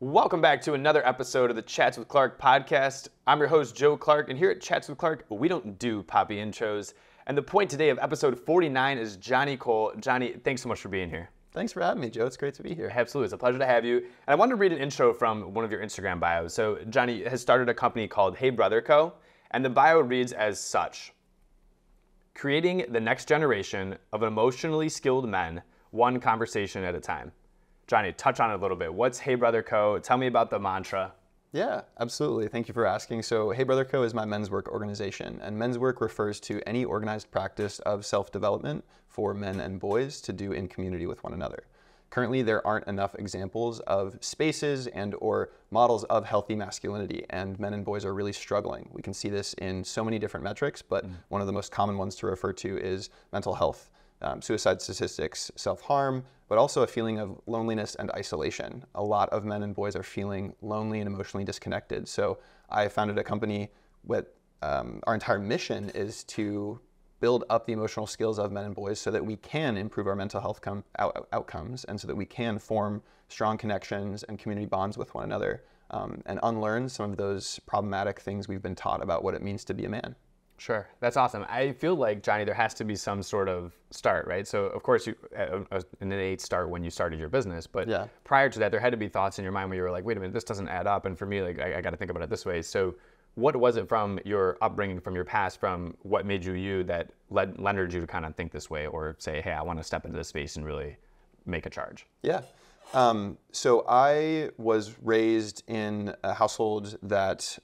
Welcome back to another episode of the Chats with Clark podcast. I'm your host, Joe Clark, and here at Chats with Clark, we don't do poppy intros. And the point today of episode 49 is Johnny Cole. Johnny, thanks so much for being here. Thanks for having me, Joe. It's great to be here. Absolutely. It's a pleasure to have you. And I wanted to read an intro from one of your Instagram bios. So Johnny has started a company called Hey Brother Co., and the bio reads as such: creating the next generation of emotionally skilled men, one conversation at a time. Johnny, touch on it a little bit. What's Hey Brother Co.? Tell me about the mantra. Yeah, absolutely. Thank you for asking. So Hey Brother Co. is my men's work organization, and men's work refers to any organized practice of self-development for men and boys to do in community with one another. Currently, there aren't enough examples of spaces and or models of healthy masculinity, and men and boys are really struggling. We can see this in so many different metrics, but one of the most common ones to refer to is mental health. Suicide statistics, self-harm, but also a feeling of loneliness and isolation. A lot of men and boys are feeling lonely and emotionally disconnected. So I founded a company with our entire mission is to build up the emotional skills of men and boys so that we can improve our mental health outcomes, and so that we can form strong connections and community bonds with one another, and unlearn some of those problematic things we've been taught about what it means to be a man. Sure, that's awesome. I feel like, Johnny, there has to be some sort of start, right? So, of course, you an innate start when you started your business, but Yeah. prior to that, there had to be thoughts in your mind where you were like, wait a minute, this doesn't add up. And for me, like, I got to think about it this way. So what was it from your upbringing, from your past, from what made you you that led you to kind of think this way, or say, hey, I want to step into this space and really make a charge? Yeah. So I was raised in a household that,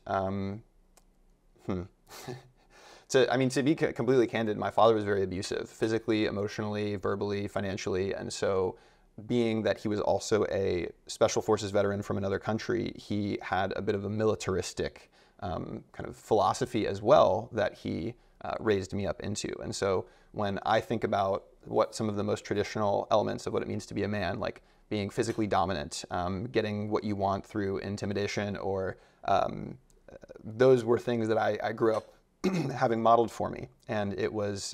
to be completely candid, my father was very abusive, physically, emotionally, verbally, financially. And so being that he was also a special forces veteran from another country, he had a bit of a militaristic kind of philosophy as well that he raised me up into. And so when I think about what some of the most traditional elements of what it means to be a man, like being physically dominant, getting what you want through intimidation, or those were things that I grew up having modeled for me. And it was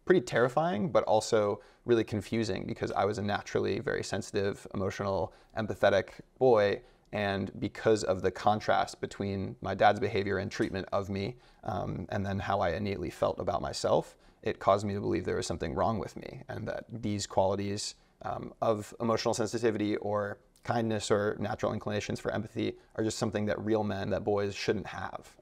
pretty terrifying, but also really confusing because I was a naturally very sensitive, emotional, empathetic boy. And because of the contrast between my dad's behavior and treatment of me, and then how I innately felt about myself, it caused me to believe there was something wrong with me, and that these qualities of emotional sensitivity or kindness or natural inclinations for empathy are just something that real men, that boys shouldn't have.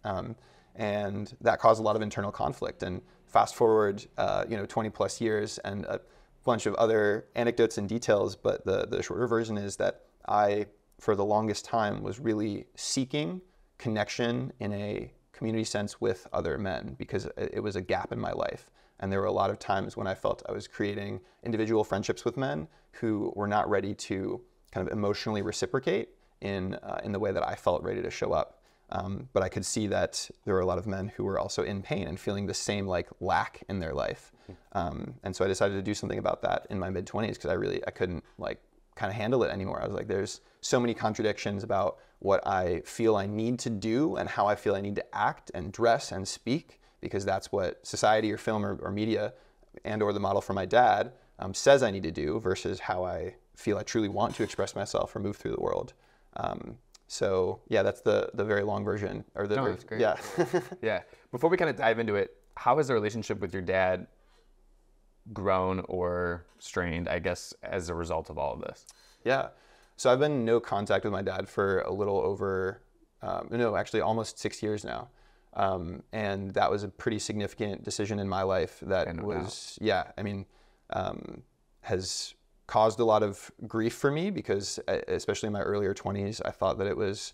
And that caused a lot of internal conflict. And fast forward, 20 plus years and a bunch of other anecdotes and details. But the shorter version is that I, for the longest time, was really seeking connection in a community sense with other men, because it was a gap in my life. And there were a lot of times when I felt I was creating individual friendships with men who were not ready to kind of emotionally reciprocate in the way that I felt ready to show up. But I could see that there were a lot of men who were also in pain and feeling the same lack in their life. And so I decided to do something about that in my mid-20s, because I couldn't kind of handle it anymore. I was like, there's so many contradictions about what I feel I need to do and how I feel I need to act and dress and speak, because that's what society or film or media and or the model from my dad says I need to do, versus how I feel I truly want to express myself or move through the world. So yeah, that's the very long version. That's great. Yeah. Yeah. Before we kind of dive into it, how has the relationship with your dad grown or strained, I guess, as a result of all of this? Yeah. So I've been in no contact with my dad for a little over, actually almost 6 years now. And that was a pretty significant decision in my life that has caused a lot of grief for me, because especially in my earlier 20s, I thought that it was,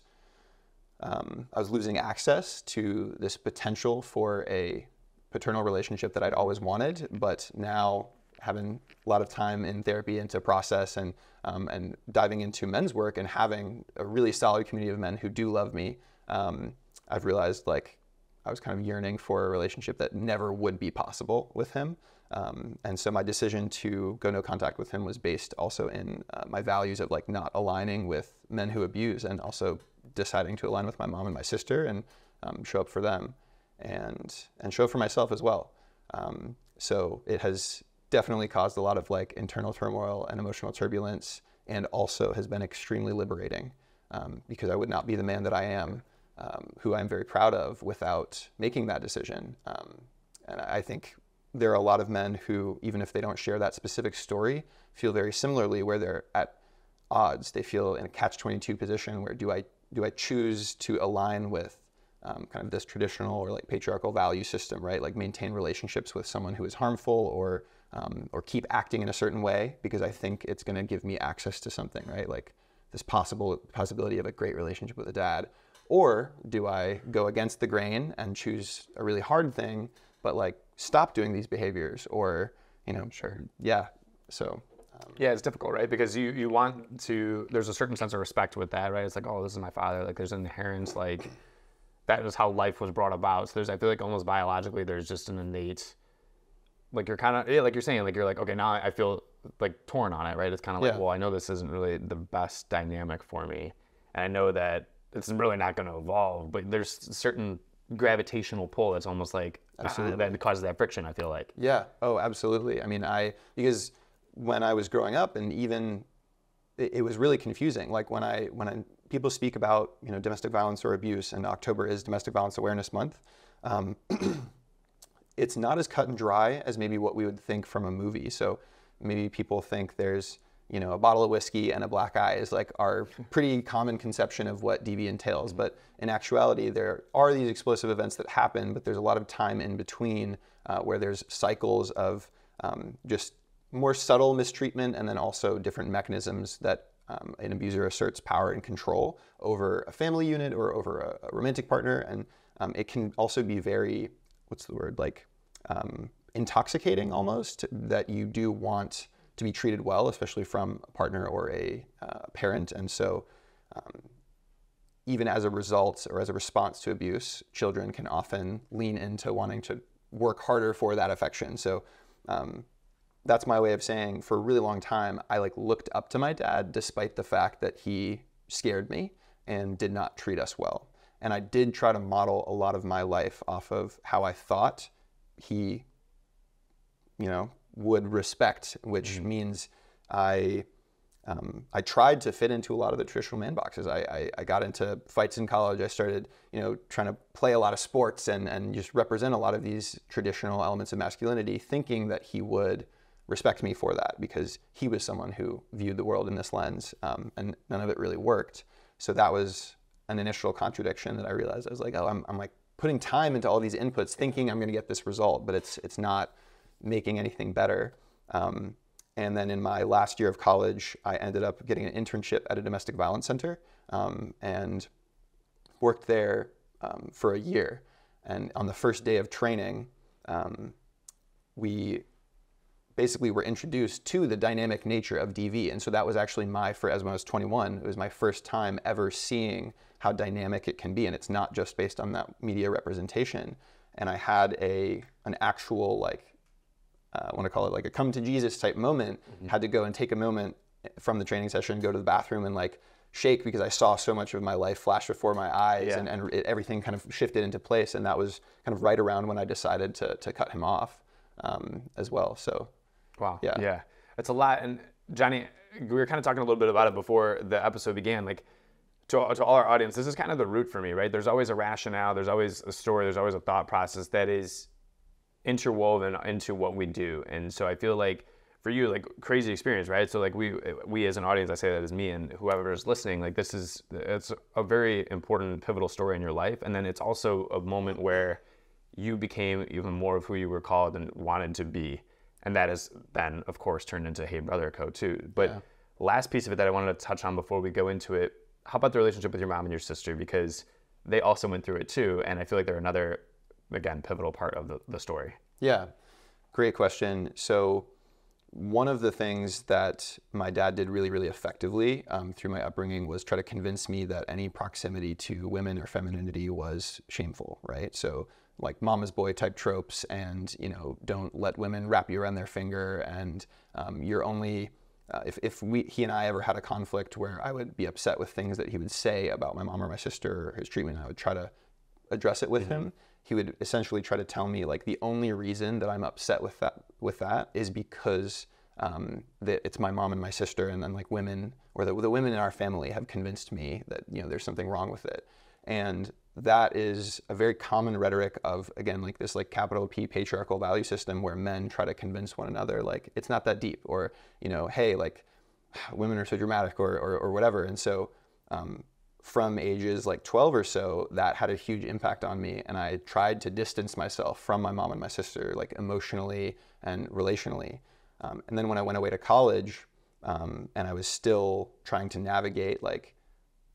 I was losing access to this potential for a paternal relationship that I'd always wanted. But now, having a lot of time in therapy and to process and diving into men's work and having a really solid community of men who do love me, I've realized I was kind of yearning for a relationship that never would be possible with him. And so my decision to go no contact with him was based also in my values of not aligning with men who abuse, and also deciding to align with my mom and my sister and show up for them and show up for myself as well. So it has definitely caused a lot of internal turmoil and emotional turbulence, and also has been extremely liberating. because I would not be the man that I am, who I'm very proud of, without making that decision. And I think there are a lot of men who, even if they don't share that specific story, feel very similarly, where they're at odds. They feel in a catch-22 position where do I choose to align with kind of this traditional or like patriarchal value system, right? Like maintain relationships with someone who is harmful, or keep acting in a certain way because I think it's going to give me access to something, right? Like this possibility of a great relationship with a dad. Or do I go against the grain and choose a really hard thing, but like stop doing these behaviors, or, Sure. Yeah. So. Yeah, it's difficult, right? Because you want to, there's a certain sense of respect with that, right? It's like, oh, this is my father. Like there's an inherent, like, that is how life was brought about. So I feel like almost biologically, there's just an innate, like you're kind of, yeah, like you're saying, like you're like, okay, now I feel like torn on it, right? It's kind of like, Yeah. well, I know this isn't really the best dynamic for me. And I know that it's really not going to evolve, but there's certain gravitational pull that's almost like, that causes that friction, I feel like. Yeah. Oh, absolutely. I mean, because when I was growing up, and even it was really confusing. Like when people speak about, domestic violence or abuse, and October is Domestic Violence Awareness Month, it's not as cut and dry as maybe what we would think from a movie. So maybe people think there's, a bottle of whiskey and a black eye is like our pretty common conception of what DV entails. But in actuality, there are these explosive events that happen, but there's a lot of time in between where there's cycles of just more subtle mistreatment, and then also different mechanisms that an abuser asserts power and control over a family unit or over a romantic partner. And it can also be very, intoxicating almost, that you do want to be treated well, especially from a partner or a parent. And so even as a result or as a response to abuse, children can often lean into wanting to work harder for that affection. So that's my way of saying, for a really long time, I looked up to my dad despite the fact that he scared me and did not treat us well. And I did try to model a lot of my life off of how I thought he, would respect, which means I tried to fit into a lot of the traditional man boxes. I got into fights in college. I started, trying to play a lot of sports and just represent a lot of these traditional elements of masculinity, thinking that he would respect me for that because he was someone who viewed the world in this lens, and none of it really worked. So that was an initial contradiction that I realized. I was like, oh, I'm like putting time into all these inputs thinking I'm going to get this result, but it's not making anything better. And then in my last year of college, I ended up getting an internship at a domestic violence center, and worked there for a year. And on the first day of training, we basically were introduced to the dynamic nature of DV. And so that was actually when I was 21, it was my first time ever seeing how dynamic it can be. And it's not just based on that media representation. And I had an actual, I want to call it like a come to Jesus type moment. Had to go and take a moment from the training session, go to the bathroom and shake, because I saw so much of my life flash before my eyes. Yeah. and everything kind of shifted into place. And that was kind of right around when I decided to cut him off as well. So. Wow. Yeah. It's a lot. And Johnny, we were kind of talking a little bit about it before the episode began. To all our audience, this is kind of the root for me, right? There's always a rationale. There's always a story. There's always a thought process that is interwoven into what we do. And so I feel like for you, crazy experience, right? So we as an audience, I say that as me and whoever is listening, it's a very important pivotal story in your life. And then it's also a moment where you became even more of who you were called and wanted to be. And that is then, of course, turned into Hey Brother Co. too. But last piece of it that I wanted to touch on before we go into it, how about the relationship with your mom and your sister? Because they also went through it too. And I feel like they're another, again, pivotal part of the story. Yeah, great question. So one of the things that my dad did really, really effectively through my upbringing was try to convince me that any proximity to women or femininity was shameful, right? So mama's boy type tropes, and don't let women wrap you around their finger, and you're only if he and I ever had a conflict where I would be upset with things that he would say about my mom or my sister or his treatment, I would try to address it with him. He would essentially try to tell me the only reason that I'm upset with that is because that it's my mom and my sister, and then like women, or the women in our family have convinced me that, there's something wrong with it. And that is a very common rhetoric of, again, like this like capital P patriarchal value system where men try to convince one another like it's not that deep, or hey, like women are so dramatic, or whatever. And so from ages like 12 or so, that had a huge impact on me, and I tried to distance myself from my mom and my sister, like emotionally and relationally. And then when I went away to college, and I was still trying to navigate like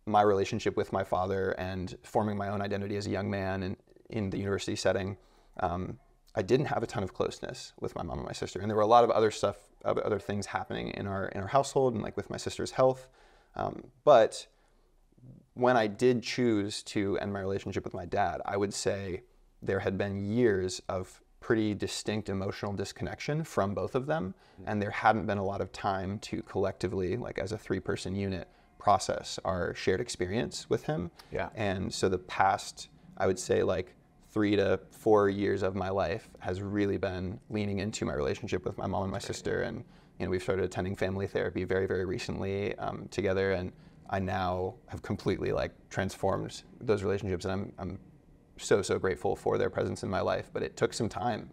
my relationship with my father and forming my own identity as a young man and in the university setting, I didn't have a ton of closeness with my mom and my sister. And there were a lot of other things happening in our household, and like with my sister's health. But when I did choose to end my relationship with my dad, I would say there had been years of pretty distinct emotional disconnection from both of them. And there hadn't been a lot of time to collectively, like as a 3-person unit, process our shared experience with him. Yeah. And so the past, I would say like 3 to 4 years of my life has really been leaning into my relationship with my mom and my sister. And, we've started attending family therapy very, very recently together. And I now have completely like transformed those relationships, and I'm so grateful for their presence in my life. But it took some time,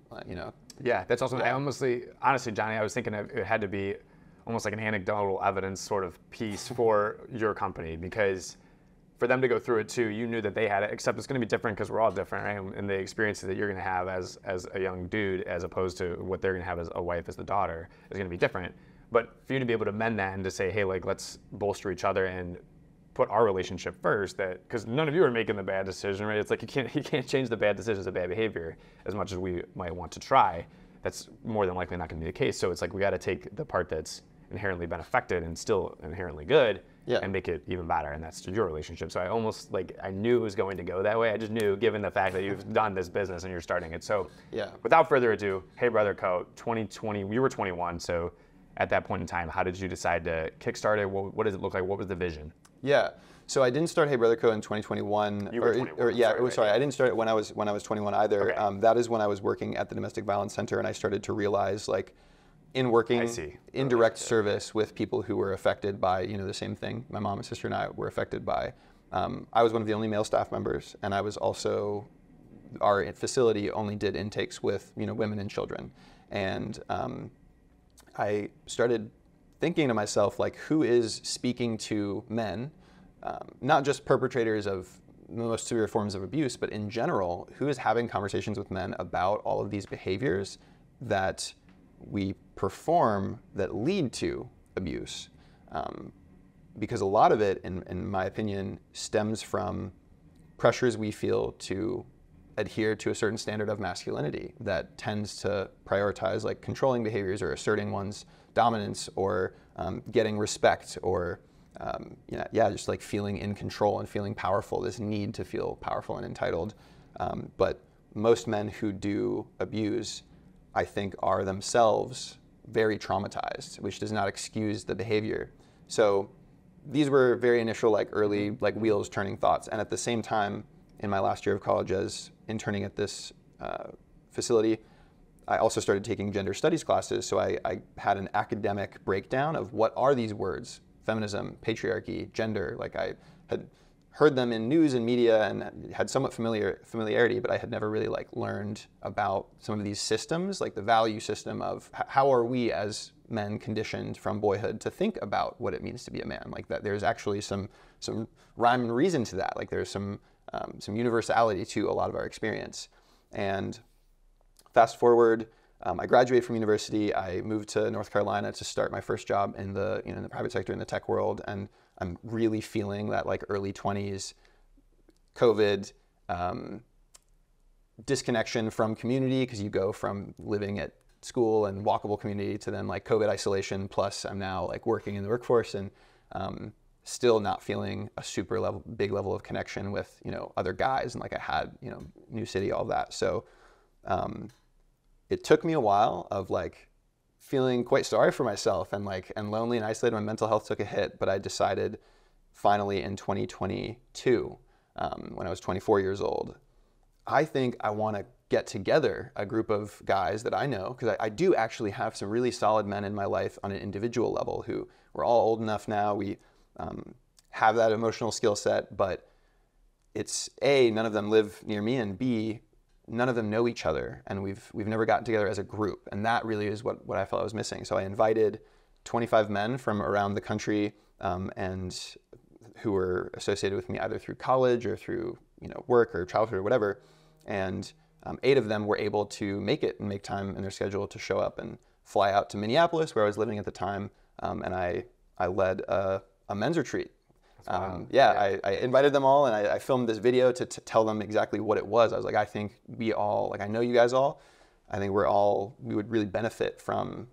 Yeah, that's also, I honestly, Johnny, I was thinking it had to be almost like an anecdotal evidence sort of piece for your company, because for them to go through it too, you knew that they had it, except it's going to be different because we're all different, right? And the experiences that you're going to have as a young dude, as opposed to what they're going to have as a wife, as the daughter, is going to be different. But for you to be able to mend that and to say, hey, like, let's bolster each other and put our relationship first, that because none of you are making the bad decision, right? It's like you can't change the bad decisions of bad behavior as much as we might want to try. That's more than likely not going to be the case. So it's like we got to take the part that's inherently been affected and still inherently good, and make it even better. And that's your relationship. So I almost I knew it was going to go that way. I just knew, given the fact that you've done this business and you're starting it. So without further ado, Hey Brother Co. 2020, you were 21. So at that point in time, how did you decide to kickstart it? What does it look like? What was the vision? Yeah. So I didn't start Hey Brother Co. in 2021. You were 21. Sorry, I didn't start it when I was 21 either. Okay. That is when I was working at the Domestic Violence Center, and I started to realize, like, in working in direct service with people who were affected by, the same thing my mom and sister and I were affected by. I was one of the only male staff members, and I was also, our facility only did intakes with, women and children. And I started thinking to myself, like, who is speaking to men, not just perpetrators of the most severe forms of abuse, but in general, who is having conversations with men about all of these behaviors that we perform that lead to abuse? Because a lot of it, in my opinion, stems from pressures we feel to adhere to a certain standard of masculinity that tends to prioritize like controlling behaviors, or asserting one's dominance, or getting respect, or just like feeling in control and feeling powerful, this need to feel powerful and entitled. But most men who do abuse, I think, are themselves very traumatized, which does not excuse the behavior. So these were very initial, like early, like wheels turning thoughts. And at the same time, in my last year of college as interning at this facility, I also started taking gender studies classes. So I had an academic breakdown of what are these words: feminism, patriarchy, gender. Like, I had heard them in news and media and had somewhat familiarity, but I had never really like learned about some of these systems, like the value system of how are we as men conditioned from boyhood to think about what it means to be a man. Like, that there's actually some rhyme and reason to that. Like, there's some universality to a lot of our experience. And fast forward, I graduated from university. I moved to North Carolina to start my first job in the in the private sector, in the tech world, and I'm really feeling that like early 20s COVID disconnection from community, because you go from living at school and walkable community to then like COVID isolation, plus I'm now like working in the workforce, and still not feeling a big level of connection with other guys, and like I had new city, all that. So it took me a while of like feeling quite sorry for myself and lonely and isolated. My mental health took a hit, but I decided finally in 2022, when I was 24 years old, I think I want to get together a group of guys that I know, because I do actually have some really solid men in my life on an individual level who we're all old enough now. We have that emotional skill set, but it's A, none of them live near me, and B, none of them know each other, and we've never gotten together as a group, and that really is what I felt I was missing. So I invited 25 men from around the country, and who were associated with me either through college or through work or childhood or whatever, and 8 of them were able to make it and make time in their schedule to show up and fly out to Minneapolis, where I was living at the time, and I led a men's retreat. I invited them all, and I filmed this video to tell them exactly what it was. I was like, I think we all, I know you guys all, I think we would really benefit from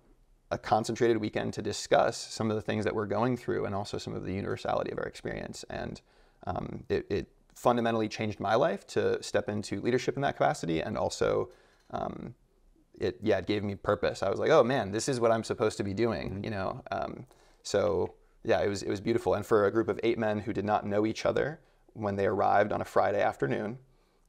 a concentrated weekend to discuss some of the things that we're going through and also some of the universality of our experience. And it fundamentally changed my life to step into leadership in that capacity, and also it gave me purpose. I was like, oh man, this is what I'm supposed to be doing, so yeah, it was beautiful. And for a group of 8 men who did not know each other when they arrived on a Friday afternoon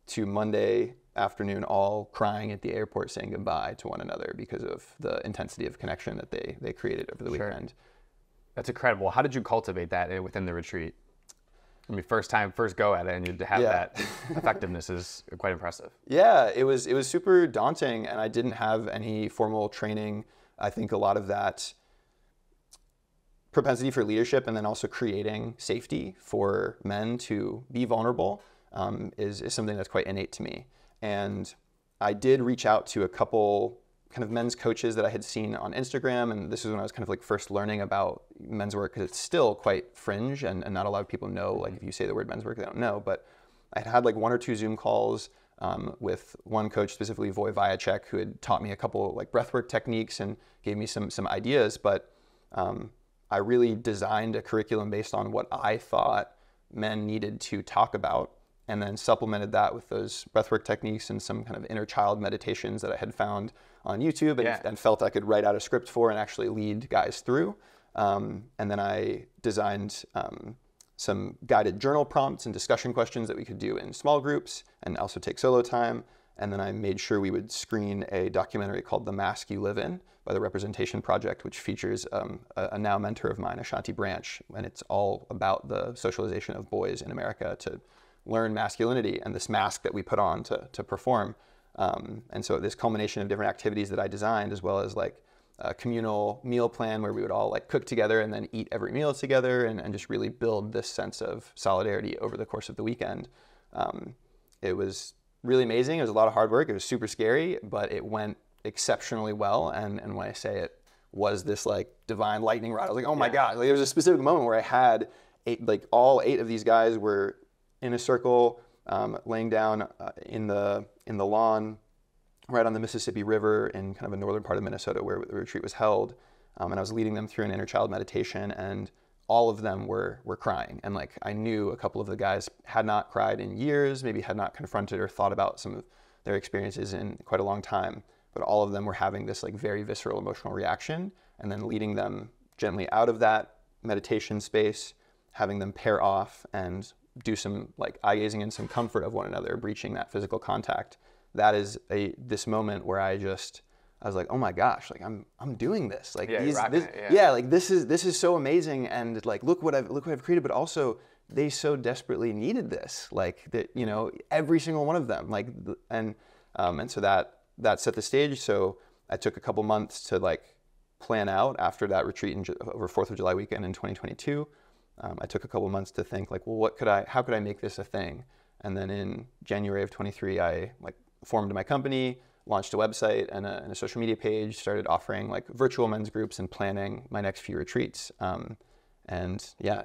to Monday afternoon, all crying at the airport saying goodbye to one another because of the intensity of connection that they created over the weekend. That's incredible. How did you cultivate that within the retreat? I mean, first go at it, and you have that effectiveness is quite impressive. Yeah, it was super daunting, and I didn't have any formal training. I think a lot of that propensity for leadership, and then also creating safety for men to be vulnerable, is something that's quite innate to me. And I did reach out to a couple kind of men's coaches that I had seen on Instagram, and this is when I was kind of like first learning about men's work, because it's still quite fringe, and not a lot of people know, like if you say the word men's work, they don't know. But I had like 1 or 2 Zoom calls with one coach, specifically Voy Vyacek, who had taught me a couple like breathwork techniques and gave me some ideas. But I really designed a curriculum based on what I thought men needed to talk about, and then supplemented that with those breathwork techniques and some kind of inner child meditations that I had found on YouTube and felt I could write out a script for and actually lead guys through. And then I designed some guided journal prompts and discussion questions that we could do in small groups and also take solo time. And then I made sure we would screen a documentary called The Mask You Live In by the Representation Project, which features a now mentor of mine, Ashanti Branch, and it's all about the socialization of boys in America to learn masculinity and this mask that we put on to perform. And so this culmination of different activities that I designed, as well as like a communal meal plan where we would all like cook together and then eat every meal together, and just really build this sense of solidarity over the course of the weekend. It was really amazing. It was a lot of hard work. It was super scary, but it went exceptionally well. And when I say it was this like divine lightning rod, I was like, oh my God. Like, there was a specific moment where I had all 8 of these guys were in a circle, laying down in the lawn right on the Mississippi River in kind of a northern part of Minnesota where the retreat was held. And I was leading them through an inner child meditation, and all of them were crying. And like, I knew a couple of the guys had not cried in years, maybe had not confronted or thought about some of their experiences in quite a long time, but all of them were having this like very visceral emotional reaction, and then leading them gently out of that meditation space, having them pair off and do some like eye gazing and some comfort of one another, breaching that physical contact. That is this moment where I was like, oh my gosh, like I'm doing this. Like this is so amazing, and like look what I've created, but also they so desperately needed this. Like that, every single one of them. Like and so that set the stage. So I took a couple months to like plan out after that retreat over 4th of July weekend in 2022. I took a couple months to think like, well, how could I make this a thing? And then in January of 23, I like formed my company, launched a website and a social media page, started offering like virtual men's groups and planning my next few retreats. And yeah,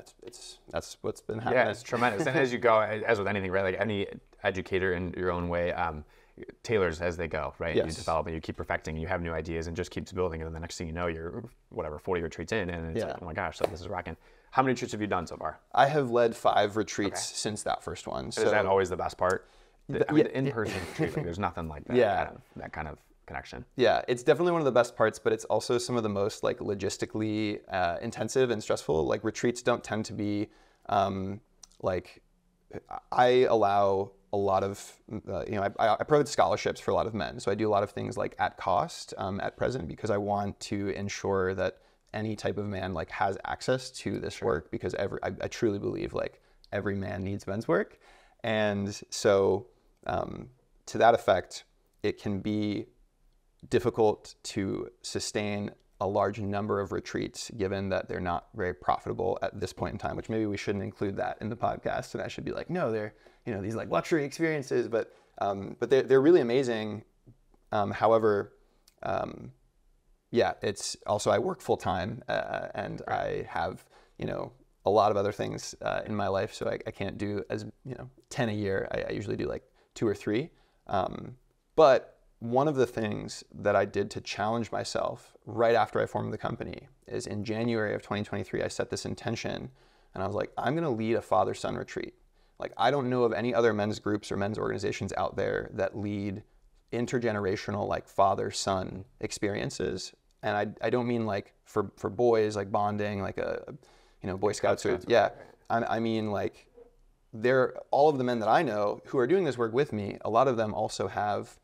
that's what's been happening. Yeah, it's tremendous. And as you go, as with anything, right? Like any educator in your own way, tailors as they go, right? Yes. You develop and you keep perfecting, you have new ideas and just keeps building. And then the next thing you know, you're 40 retreats in, and it's like, oh my gosh, like, this is rocking. How many retreats have you done so far? I have led 5 retreats since that first one. So is that always the best part? The in-person retreat, like, there's nothing like that. That kind of connection. Yeah, it's definitely one of the best parts, but it's also some of the most like logistically intensive and stressful. Like retreats don't tend to be like, I allow a lot of, I provide scholarships for a lot of men. So I do a lot of things like at cost at present, because I want to ensure that any type of man like has access to this work, because I truly believe like every man needs men's work. And so to that effect, it can be difficult to sustain a large number of retreats, given that they're not very profitable at this point in time, which maybe we shouldn't include that in the podcast. And I should be like, no, they're, these like luxury experiences, but they're really amazing. However, it's also, I work full time and I have, a lot of other things in my life. So I can't do as, 10 a year. I usually do like 2 or 3. But one of the things that I did to challenge myself right after I formed the company is in January of 2023, I set this intention and I was like, I'm going to lead a father-son retreat. Like, I don't know of any other men's groups or men's organizations out there that lead intergenerational, like father-son experiences. And I don't mean like for boys, like bonding, like Boy Scouts or, I mean like all of the men that I know who are doing this work with me, a lot of them also have,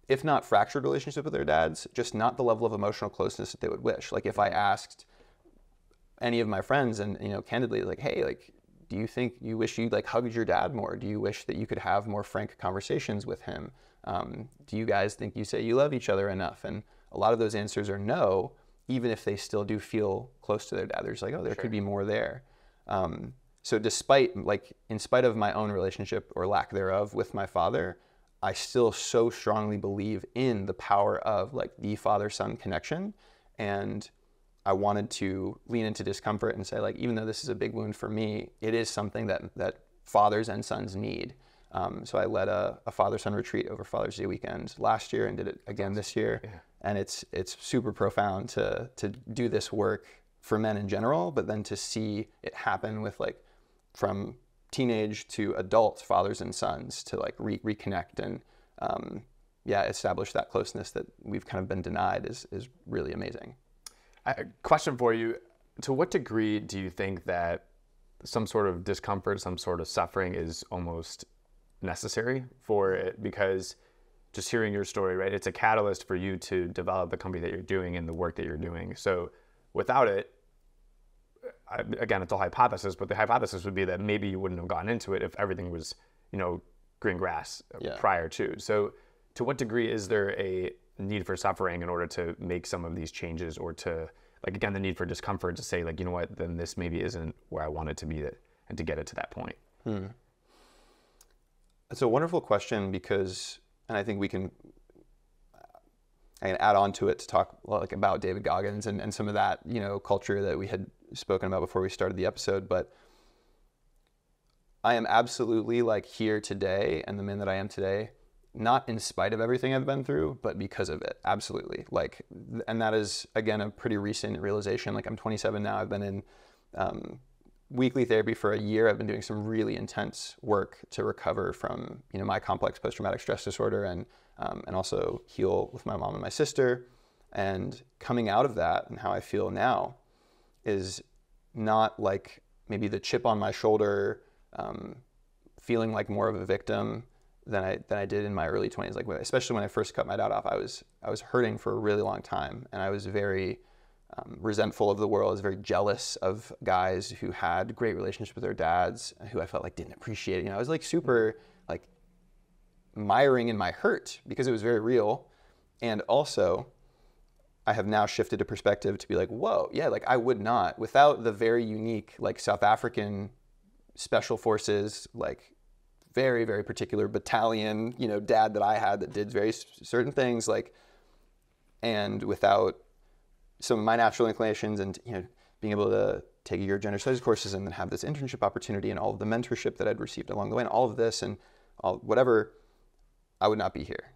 if not fractured relationship with their dads, just not the level of emotional closeness that they would wish. Like if I asked any of my friends and, candidly, like, hey, like, do you think you wish you like hugged your dad more? Do you wish that you could have more frank conversations with him? Do you guys think you say you love each other enough? And a lot of those answers are no, even if they still do feel close to their dad. There's like, oh, there could be more there. So in spite of my own relationship or lack thereof with my father, I still so strongly believe in the power of like the father-son connection. And I wanted to lean into discomfort and say, like, even though this is a big wound for me, it is something that fathers and sons need. So I led a father-son retreat over Father's Day weekend last year and did it again this year. Yeah. And it's super profound to do this work for men in general, but then to see it happen with like from teenage to adult fathers and sons to like reconnect and establish that closeness that we've kind of been denied is really amazing. Question for you: to what degree do you think that some sort of discomfort, some sort of suffering is almost necessary for it? Because just hearing your story, right, it's a catalyst for you to develop the company that you're doing and the work that you're doing. So without it, again, it's a hypothesis, but the hypothesis would be that maybe you wouldn't have gotten into it if everything was, green grass prior to. So to what degree is there a need for suffering in order to make some of these changes, or to, like, again, the need for discomfort to say, like, you know what, then this maybe isn't where I want it to be, and to get it to that point? That's a wonderful question, because, and I think I can add on to it to talk like about David Goggins and some of that, culture that we had spoken about before we started the episode. But I am absolutely like here today and the man that I am today, not in spite of everything I've been through, but because of it. Absolutely. Like, and that is, again, a pretty recent realization. Like, I'm 27 now. I've been in weekly therapy for a year. I've been doing some really intense work to recover from, my complex post-traumatic stress disorder and also heal with my mom and my sister. And coming out of that and how I feel now is not like maybe the chip on my shoulder, feeling like more of a victim than I did in my early 20s. Like, especially when I first cut my dad off, I was hurting for a really long time, and I was very resentful of the world. I was very jealous of guys who had great relationships with their dads, who I felt like didn't appreciate it. I was like super like miring in my hurt because it was very real. And also, I have now shifted a perspective to be like, whoa, yeah, like I would not, without the very unique like South African special forces, like very, very particular battalion, dad that I had that did very certain things, like, and without some of my natural inclinations and, being able to take a year of gender studies courses and then have this internship opportunity and all of the mentorship that I'd received along the way and all of this and whatever, I would not be here.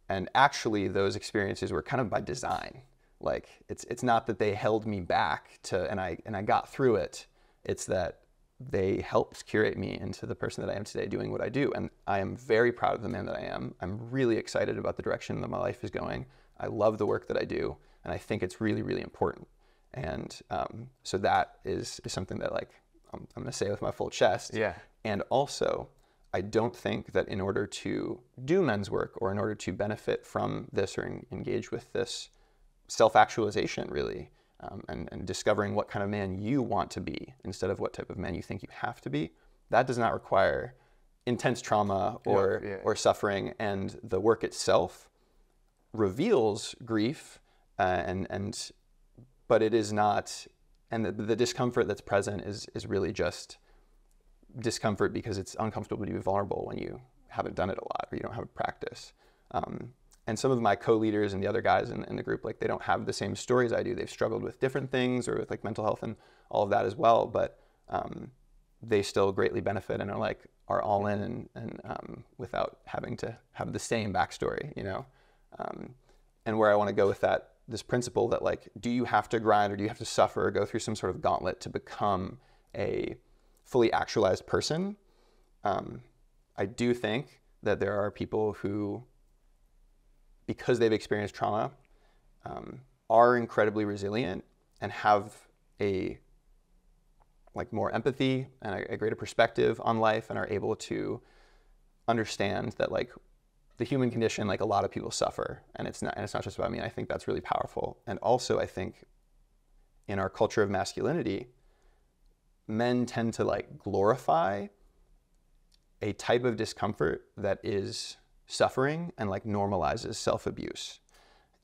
And actually those experiences were kind of by design. Like, it's not that they held me back and I got through it. It's that they helped curate me into the person that I am today, doing what I do. And I am very proud of the man that I am. I'm really excited about the direction that my life is going. I love the work that I do, and I think it's really, really important. And so that is something that, like, I'm going to say with my full chest. Yeah. And also, I don't think that in order to do men's work or in order to benefit from this or engage with this self-actualization, really, and discovering what kind of man you want to be instead of what type of man you think you have to be, that does not require intense trauma or suffering. And the work itself reveals grief, but it is not, and the discomfort that's present is really just discomfort because it's uncomfortable to be vulnerable when you haven't done it a lot or you don't have a practice. And some of my co-leaders and the other guys in the group, like, they don't have the same stories I do. They've struggled with different things or with like mental health and all of that as well, but they still greatly benefit and are all in and without having to have the same backstory, you know? And where I want to go with that, this principle that, like, do you have to grind or do you have to suffer or go through some sort of gauntlet to become a fully actualized person? I do think that there are people who, because they've experienced trauma, are incredibly resilient and have a more empathy and a greater perspective on life and are able to understand that, like, the human condition, like, a lot of people suffer and it's not just about me. And I think that's really powerful. And also I think in our culture of masculinity, men tend to like glorify a type of discomfort that is suffering and like normalizes self-abuse.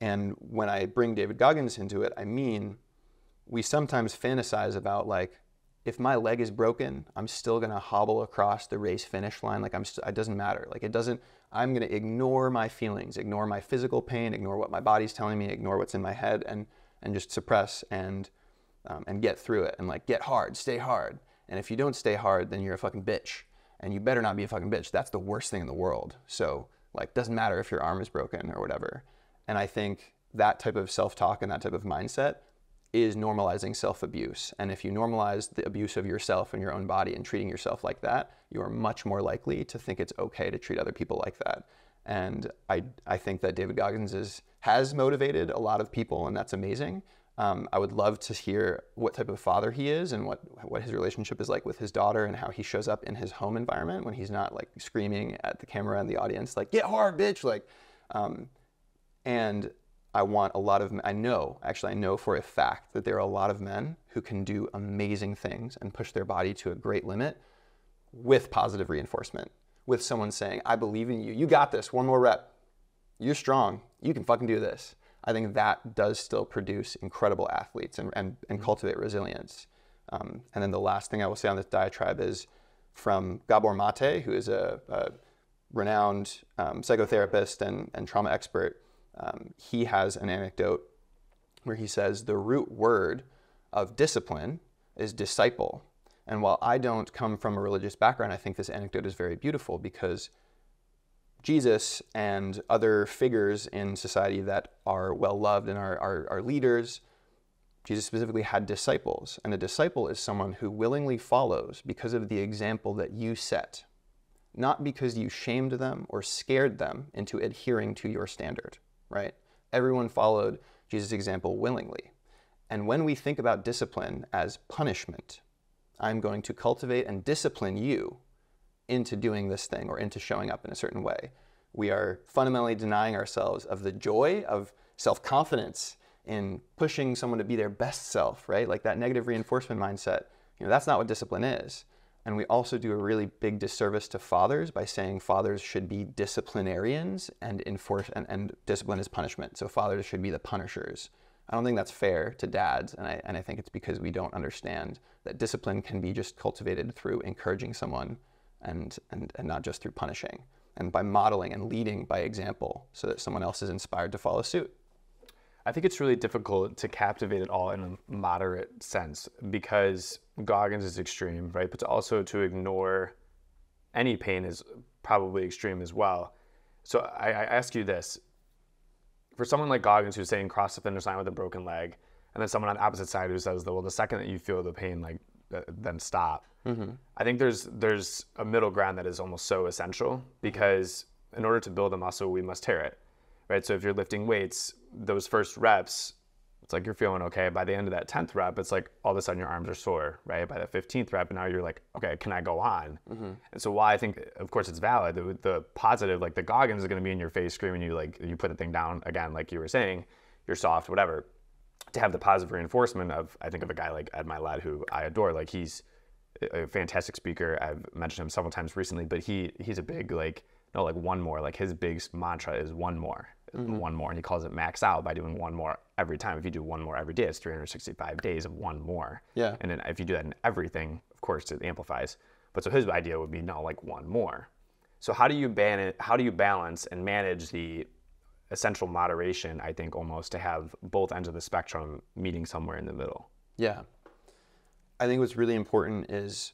And when I bring David Goggins into it, I mean, we sometimes fantasize about, like, if my leg is broken, I'm still gonna hobble across the race finish line. Like, it doesn't matter. Like, I'm gonna ignore my feelings, ignore my physical pain, ignore what my body's telling me, ignore what's in my head, and just suppress and get through it and like get hard, stay hard. And if you don't stay hard, then you're a fucking bitch. And you better not be a fucking bitch. That's the worst thing in the world. So, like, doesn't matter if your arm is broken or whatever. And I think that type of self-talk and that type of mindset is normalizing self-abuse. And if you normalize the abuse of yourself and your own body and treating yourself like that, you are much more likely to think it's okay to treat other people like that. And I think that David Goggins has motivated a lot of people, and that's amazing. I would love to hear what type of father he is and what his relationship is like with his daughter and how he shows up in his home environment when he's not like screaming at the camera and the audience, like, get hard, bitch. Like, and I want a lot of, I know for a fact that there are a lot of men who can do amazing things and push their body to a great limit with positive reinforcement, with someone saying, I believe in you. You got this. One more rep. You're strong. You can fucking do this. I think that does still produce incredible athletes and cultivate resilience. And then the last thing I will say on this diatribe is from Gabor Mate, who is a renowned psychotherapist and trauma expert. He has an anecdote where he says the root word of discipline is disciple. And while I don't come from a religious background, I think this anecdote is very beautiful because Jesus and other figures in society that are well-loved and are leaders, Jesus specifically had disciples. And a disciple is someone who willingly follows because of the example that you set, not because you shamed them or scared them into adhering to your standard, right? Everyone followed Jesus' example willingly. And when we think about discipline as punishment, I'm going to cultivate and discipline you into doing this thing or into showing up in a certain way. We are fundamentally denying ourselves of the joy of self-confidence in pushing someone to be their best self, right? Like that negative reinforcement mindset, that's not what discipline is. And we also do a really big disservice to fathers by saying fathers should be disciplinarians and enforce and discipline is punishment. So fathers should be the punishers. I don't think that's fair to dads, and I think it's because we don't understand that discipline can be just cultivated through encouraging someone and not just through punishing, and by modeling and leading by example so that someone else is inspired to follow suit. I think it's really difficult to captivate it all in a moderate sense because Goggins is extreme, right? But also to ignore any pain is probably extreme as well. So I ask you this. For someone like Goggins who's saying cross the finish line with a broken leg, and then someone on the opposite side who says, well, the second that you feel the pain, like, then stop. Mm-hmm. I think there's a middle ground that is almost so essential because in order to build a muscle, we must tear it, right? So if you're lifting weights, those first reps, It's like you're feeling okay. By the end of that 10th rep, it's like all of a sudden your arms are sore, right? By the 15th rep, and now you're like, okay, can I go on? And so why I think, of course, it's valid. The positive, like the Goggins is going to be in your face screaming you, like you put the thing down again, like you were saying, you're soft, whatever. To have the positive reinforcement of, I think of a guy like Ed Milet, who I adore. Like he's a fantastic speaker. I've mentioned him several times recently, but he's a big like, no, like one more. Like his big mantra is one more. One more, and he calls it max out by doing one more every time. If you do one more every day, it's 365 days of one more. Yeah. And then if you do that in everything, of course, it amplifies. But so his idea would be no, like one more. So how do you balance and manage the essential moderation? I think almost to have both ends of the spectrum meeting somewhere in the middle. Yeah. I think what's really important is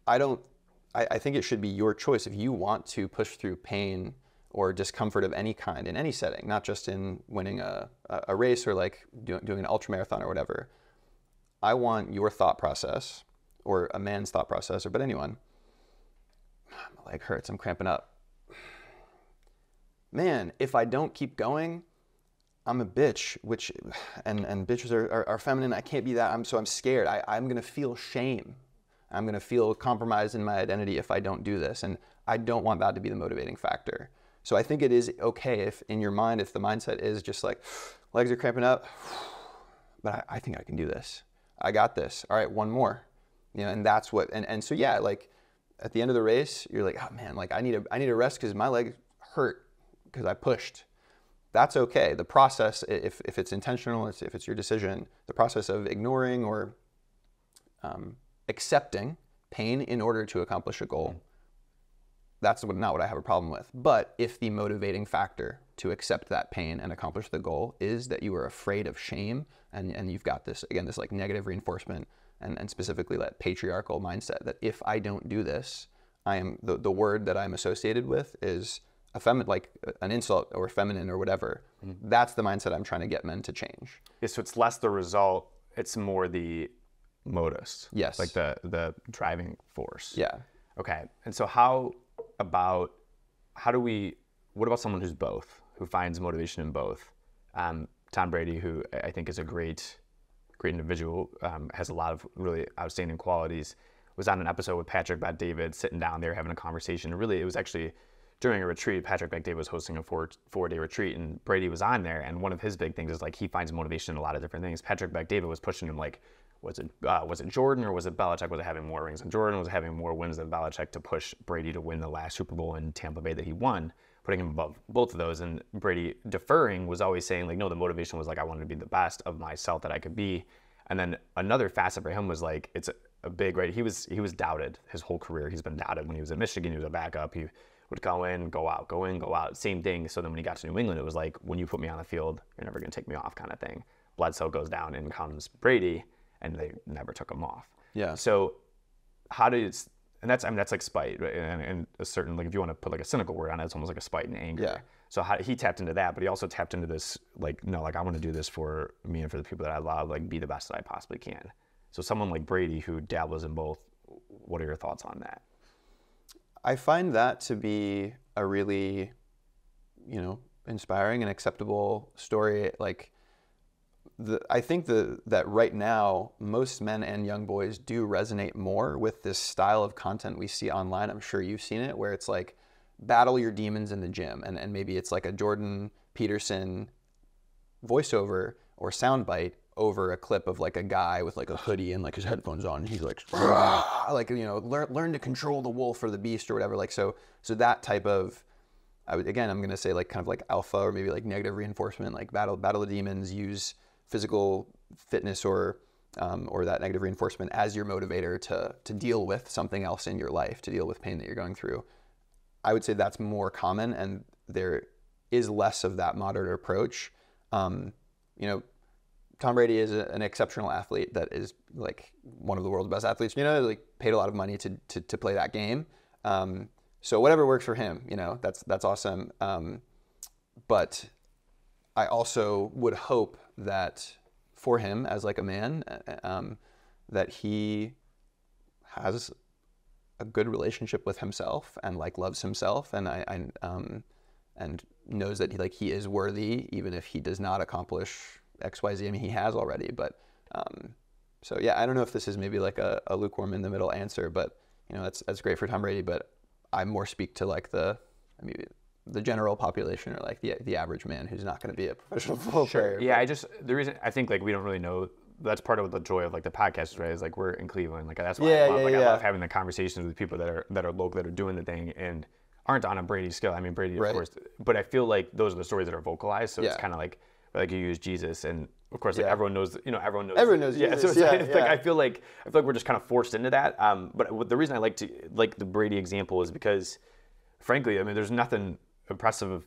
I think it should be your choice if you want to push through pain or discomfort of any kind in any setting, not just in winning a race or like doing an ultramarathon or whatever. I want your thought process, or a man's thought process, but anyone. My leg hurts, I'm cramping up. Man, if I don't keep going, I'm a bitch, and bitches are feminine. I can't be that. So I'm scared. I'm gonna feel shame. I'm gonna feel compromised in my identity if I don't do this, and I don't want that to be the motivating factor. So I think it is okay if in your mind, if the mindset is just like, legs are cramping up, but I think I can do this. I got this. All right, one more. And that's what, and so yeah, like at the end of the race, you're like, oh man, like I need a rest because my leg hurt because I pushed. That's okay. The process, if it's intentional, if it's your decision, the process of ignoring or accepting pain in order to accomplish a goal, that's not what I have a problem with. But if the motivating factor to accept that pain and accomplish the goal is that you are afraid of shame and you've got this, again, this like negative reinforcement and specifically that patriarchal mindset that if I don't do this, I am, the word that I'm associated with is like an insult or feminine or whatever. That's the mindset I'm trying to get men to change. Yeah, so it's less the result, it's more the modus. Yes. Like the driving force. Yeah. Okay. And so what about someone who's both, who finds motivation in both? Tom Brady, who I think is a great individual, has a lot of really outstanding qualities, was on an episode with Patrick Bet-David, sitting down there having a conversation. Really, it was actually during a retreat. Patrick Bet-David was hosting a four-day retreat, and Brady was on there. And one of his big things is like he finds motivation in a lot of different things. Patrick Bet-David was pushing him like, was it Jordan or was it Belichick? Was it having more rings than Jordan? Was it having more wins than Belichick to push Brady to win the last Super Bowl in Tampa Bay that he won, putting him above both of those? And Brady deferring was always saying like, no, the motivation was like, I wanted to be the best of myself that I could be. And then another facet for him was like, it's a big, right? He was doubted his whole career. He's been doubted. When he was at Michigan, he was a backup. He would go in, go out, go in, go out. Same thing. So then when he got to New England, it was like, when you put me on the field, you're never going to take me off kind of thing. Bledsoe goes down, and comes Brady, and they never took him off. Yeah. So that's like spite, right? And a certain, like if you want to put like a cynical word on it, it's almost like a spite and anger. Yeah. So he tapped into that, but he also tapped into this, like, no, like I want to do this for me and for the people that I love, like be the best that I possibly can. So someone like Brady who dabbles in both, what are your thoughts on that? I find that to be a really, inspiring and acceptable story. Like, I think that right now, most men and young boys do resonate more with this style of content we see online. I'm sure you've seen it, where it's like, battle your demons in the gym. And maybe it's like a Jordan Peterson voiceover or soundbite over a clip of like a guy with like a hoodie and like his headphones on. And he's like, learn to control the wolf or the beast or whatever. Like, so that type of, I'm going to say like kind of like alpha or maybe like negative reinforcement, like battle the demons, use physical fitness or that negative reinforcement as your motivator to deal with something else in your life, to deal with pain that you're going through. I would say that's more common, and there is less of that moderate approach. Tom Brady is an exceptional athlete that is like one of the world's best athletes, like paid a lot of money to play that game. So whatever works for him, that's awesome. But I also would hope that for him as like a man, that he has a good relationship with himself and like loves himself and knows that he is worthy, even if he does not accomplish X, Y, Z. I mean, he has already, but so yeah, I don't know if this is maybe like a lukewarm in the middle answer, but that's great for Tom Brady, but I more speak to like the general population, or like the average man who's not going to be a professional football player. Yeah, the reason I think like we don't really know. That's part of the joy of like the podcast, right? Is like we're in Cleveland, like that's why I love having the conversations with people that are local, that are doing the thing and aren't on a Brady scale. I mean, Brady, of course, but I feel like those are the stories that are vocalized. So it's kind of like you use Jesus, and of course, like everyone knows, everyone knows. Yeah, Jesus. So it's like I feel like we're just kind of forced into that. But the reason I like the Brady example is because, frankly, I mean, there's nothing impressive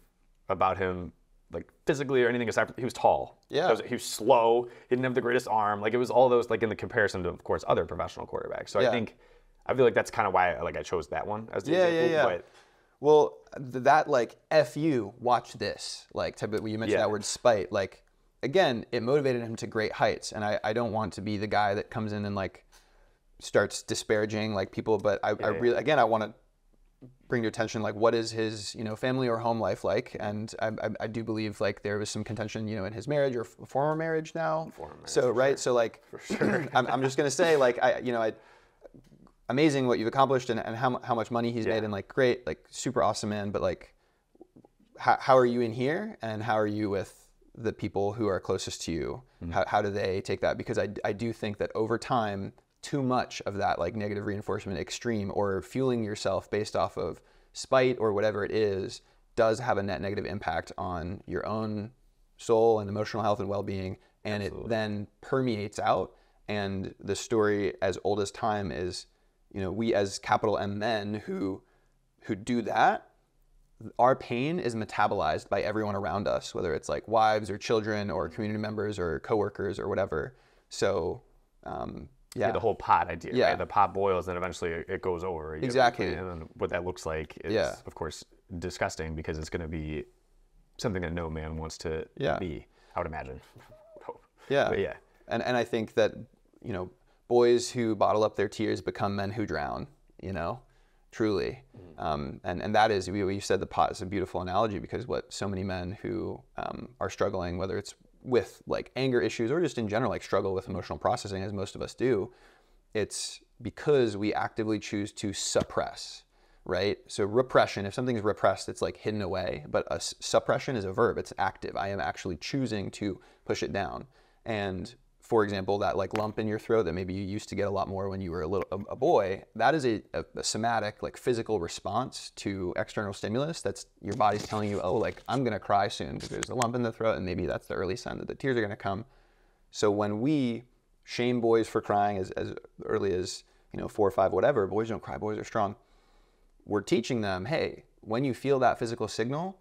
about him, like physically or anything aside from he was tall. Yeah. He was slow. He didn't have the greatest arm. Like it was all those, like in the comparison to, of course, other professional quarterbacks. So I feel like that's kind of why I chose that one as the example. Yeah. But, well, that like F you, watch this, like type of, you mentioned that word spite. Like again, it motivated him to great heights, and I don't want to be the guy that comes in and like starts disparaging like people, but I really again I want to bring to attention like what is his family or home life like, and I do believe like there was some contention in his marriage or former marriage now. So right, so like for sure. I'm just gonna say like amazing what you've accomplished and how much money he's made, and like great, like super awesome, man. But like how are you in here, and how are you with the people who are closest to you? How do they take that? Because I do think that over time, too much of that like negative reinforcement extreme, or fueling yourself based off of spite or whatever it is, does have a net negative impact on your own soul and emotional health and well-being, and it then permeates out. And the story as old as time is, we as capital M men who do that, our pain is metabolized by everyone around us, whether it's like wives or children or community members or coworkers or whatever. So the whole pot idea, right? The pot boils and eventually it goes over. Exactly. And then what that looks like is, of course, disgusting, because it's going to be something that no man wants to be, I would imagine. But and I think that, boys who bottle up their tears become men who drown, truly. And that is, you said the pot is a beautiful analogy, because what so many men who are struggling, whether it's with like anger issues or just in general, like struggle with emotional processing, as most of us do, it's because we actively choose to suppress, right? So repression, if something's repressed, it's like hidden away, but suppression is a verb, it's active. I am actually choosing to push it down. And for example, that like lump in your throat that maybe you used to get a lot more when you were a boy, that is a somatic, like physical response to external stimulus. That's your body's telling you, oh, like I'm gonna cry soon because there's a lump in the throat, and maybe that's the early sign that the tears are gonna come. So when we shame boys for crying as early as 4 or 5, whatever, boys don't cry, boys are strong. We're teaching them, hey, when you feel that physical signal,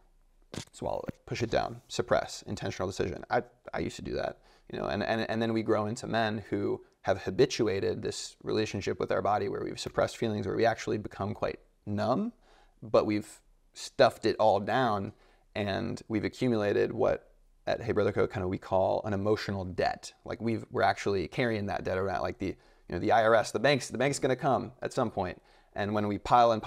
swallow it, push it down, suppress, intentional decision. I used to do that. And then we grow into men who have habituated this relationship with our body where we've suppressed feelings, where we actually become quite numb, but we've stuffed it all down, and we've accumulated what at Hey Brother Co. kind of we call an emotional debt. Like we're actually carrying that debt around, like the IRS, the bank's going to come at some point. And when we pile and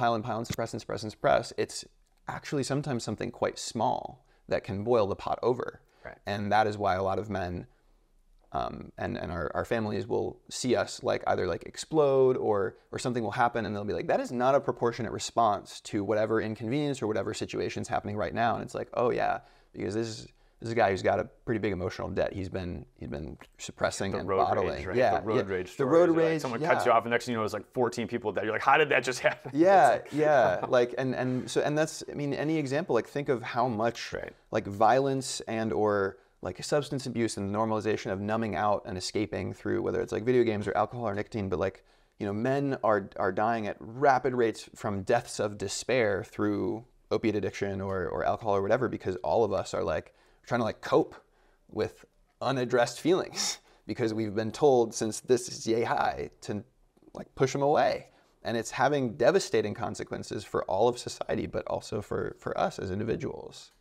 suppress, it's actually sometimes something quite small that can boil the pot over. Right. And that is why a lot of men and our families will see us like either like explode or something will happen, and they'll be like, that is not a proportionate response to whatever inconvenience or whatever situation's happening right now. And it's like, oh yeah, because this is a guy who's got a pretty big emotional debt. He's been suppressing and bottling. Rage, right? Yeah, the road rage. The road rage. Like someone cuts you off, and next thing you know, there's like 14 people dead. You're like, how did that just happen? Yeah. Like and that's, I mean, any example, like think of how much like violence and or like substance abuse and the normalization of numbing out and escaping through, whether it's like video games or alcohol or nicotine, but like, men are dying at rapid rates from deaths of despair through opiate addiction or alcohol or whatever, because all of us are like trying to like cope with unaddressed feelings, because we've been told since this is yay high to like push them away. And it's having devastating consequences for all of society, but also for us as individuals.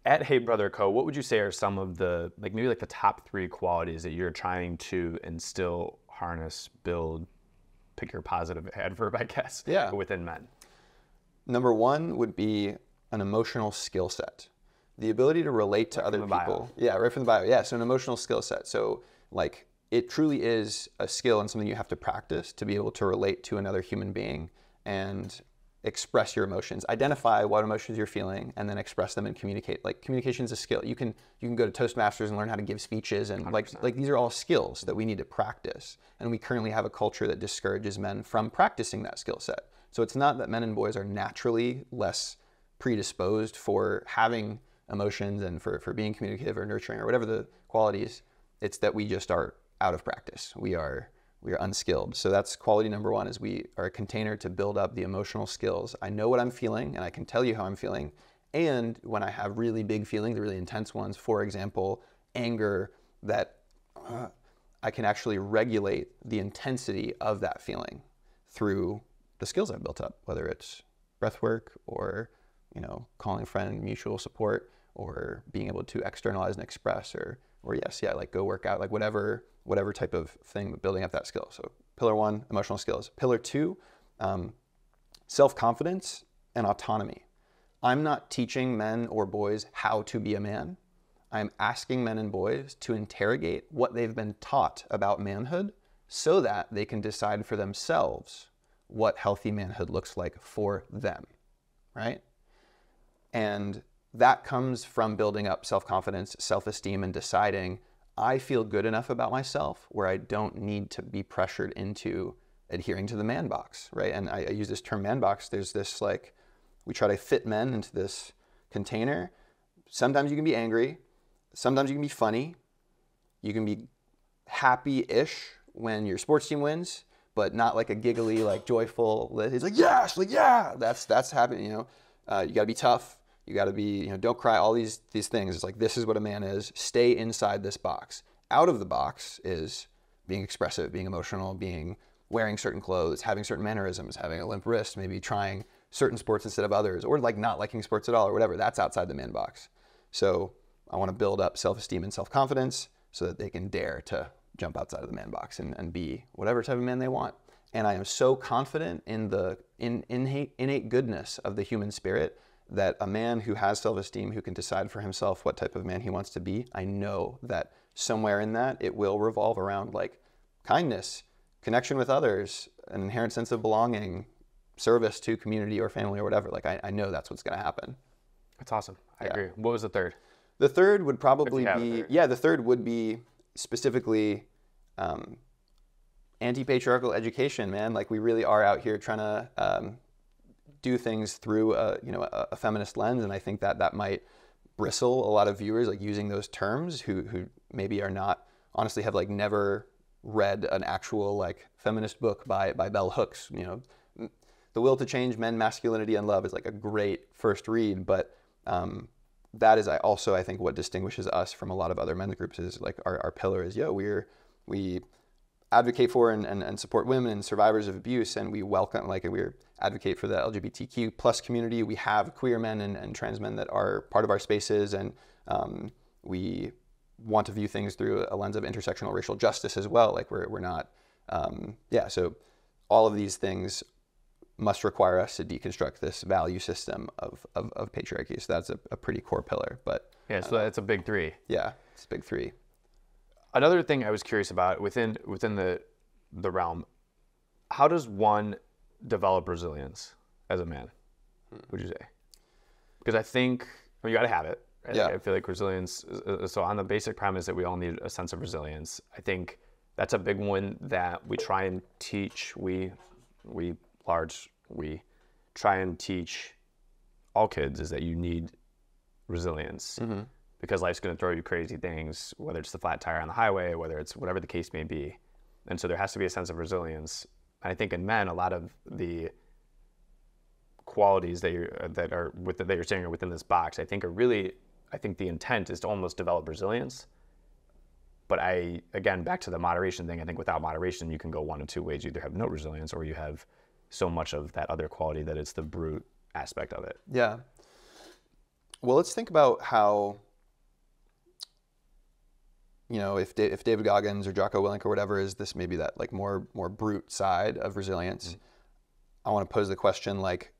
At Hey Brother Co., what would you say are some of the, like maybe like the top 3 qualities that you're trying to instill, harness, build, pick your positive adverb, I guess, within men? Number 1 would be an emotional skill set. The ability to relate to Right other from the people. bio. Yeah, right from the bio. Yeah, so an emotional skill set. So like it truly is a skill and something you have to practice to be able to relate to another human being and express your emotions, identify what emotions you're feeling, and then express them and communicate. Like communication is a skill. You can go to Toastmasters and learn how to give speeches, and 100%. like these are all skills that we need to practice. And we currently have a culture that discourages men from practicing that skill set. So it's not that men and boys are naturally less predisposed for having emotions and for being communicative or nurturing or whatever the qualities. It's that we just are out of practice. We are unskilled. So that's quality number one, is we are a container to build up the emotional skills. I know what I'm feeling and I can tell you how I'm feeling. And when I have really big feelings, really intense ones, for example, anger, that I can actually regulate the intensity of that feeling through the skills I've built up, whether it's breath work or, calling a friend, mutual support, or being able to externalize and express, or yes, yeah, like go work out, like whatever type of thing, but building up that skill. So pillar one, emotional skills. Pillar two, self-confidence and autonomy. I'm not teaching men or boys how to be a man. I'm asking men and boys to interrogate what they've been taught about manhood so that they can decide for themselves what healthy manhood looks like for them, right? And that comes from building up self-confidence, self-esteem, and deciding I feel good enough about myself where I don't need to be pressured into adhering to the man box, right? And I use this term man box. There's this we try to fit men into this container. Sometimes you can be angry. Sometimes you can be funny. You can be happy-ish when your sports team wins, but not like a giggly, like joyful. It's like, yes, like, yeah, that's happening, you gotta be tough. You got to be, don't cry, all these things. It's like, this is what a man is. Stay inside this box. Out of the box is being expressive, being emotional, wearing certain clothes, having certain mannerisms, having a limp wrist, maybe trying certain sports instead of others, or like not liking sports at all or whatever. That's outside the man box. So I want to build up self-esteem and self-confidence so that they can dare to jump outside of the man box and be whatever type of man they want. And I am so confident in the innate goodness of the human spirit that a man who has self-esteem, who can decide for himself what type of man he wants to be, I know that somewhere in that it will revolve around like kindness, connection with others, an inherent sense of belonging, service to community or family or whatever. Like I know that's what's going to happen. That's awesome. I agree. What was the third? The third would probably be, the third would be specifically anti-patriarchal education, man. Like we really are out here trying to do things through a feminist lens, and I think that might bristle a lot of viewers like using those terms who maybe are not, honestly have like never read an actual like feminist book by bell hooks. The Will to Change Men, Masculinity, and Love is like a great first read, but that is I think what distinguishes us from a lot of other men's groups is like our pillar is we advocate for and support women and survivors of abuse, and we welcome, like we advocate for the LGBTQ plus community. We have queer men and trans men that are part of our spaces, and we want to view things through a lens of intersectional racial justice as well. Like we're not, so all of these things must require us to deconstruct this value system of patriarchy. So that's a pretty core pillar. But so that's a big three. Yeah, it's a big three. Another thing I was curious about within the realm, how does one develop resilience as a man, would you say? Because I think you got to have it. Right? Yeah. I feel like resilience, so on the basic premise that we all need a sense of resilience, I think that's a big one that we try and teach, we try and teach all kids, is that you need resilience. Mm-hmm. Because life's going to throw you crazy things, whether it's the flat tire on the highway, whether it's whatever the case may be. And so there has to be a sense of resilience. And I think in men, a lot of the qualities that you're saying are within this box, I think the intent is to almost develop resilience. But again, back to the moderation thing, I think without moderation, you can go one of two ways. You either have no resilience, or you have so much of that other quality that it's the brute aspect of it. Yeah. Well, let's think about how, if David Goggins or Jocko Willink or whatever is this, maybe that like more brute side of resilience. Mm-hmm. I want to pose the question, like,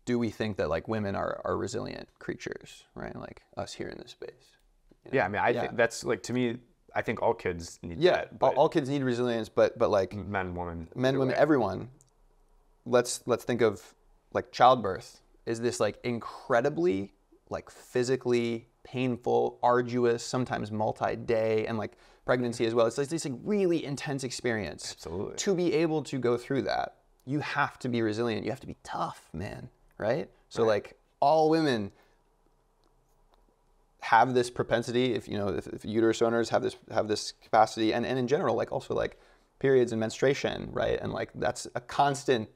do we think that like women are resilient creatures, right? Like us here in this space. You know? Yeah, I mean, I think that's like, to me, I think all kids need Yeah, that. But all kids need resilience, but like men, women, women, everyone. Let's think of like childbirth. Is this like incredibly like physically painful, arduous, sometimes multi-day, and like pregnancy as well. It's like this like really intense experience. Absolutely. To be able to go through that, you have to be resilient. You have to be tough, man. Right? So like all women have this propensity, if uterus owners have this capacity, and in general, like also like periods and menstruation, right? And like that's a constant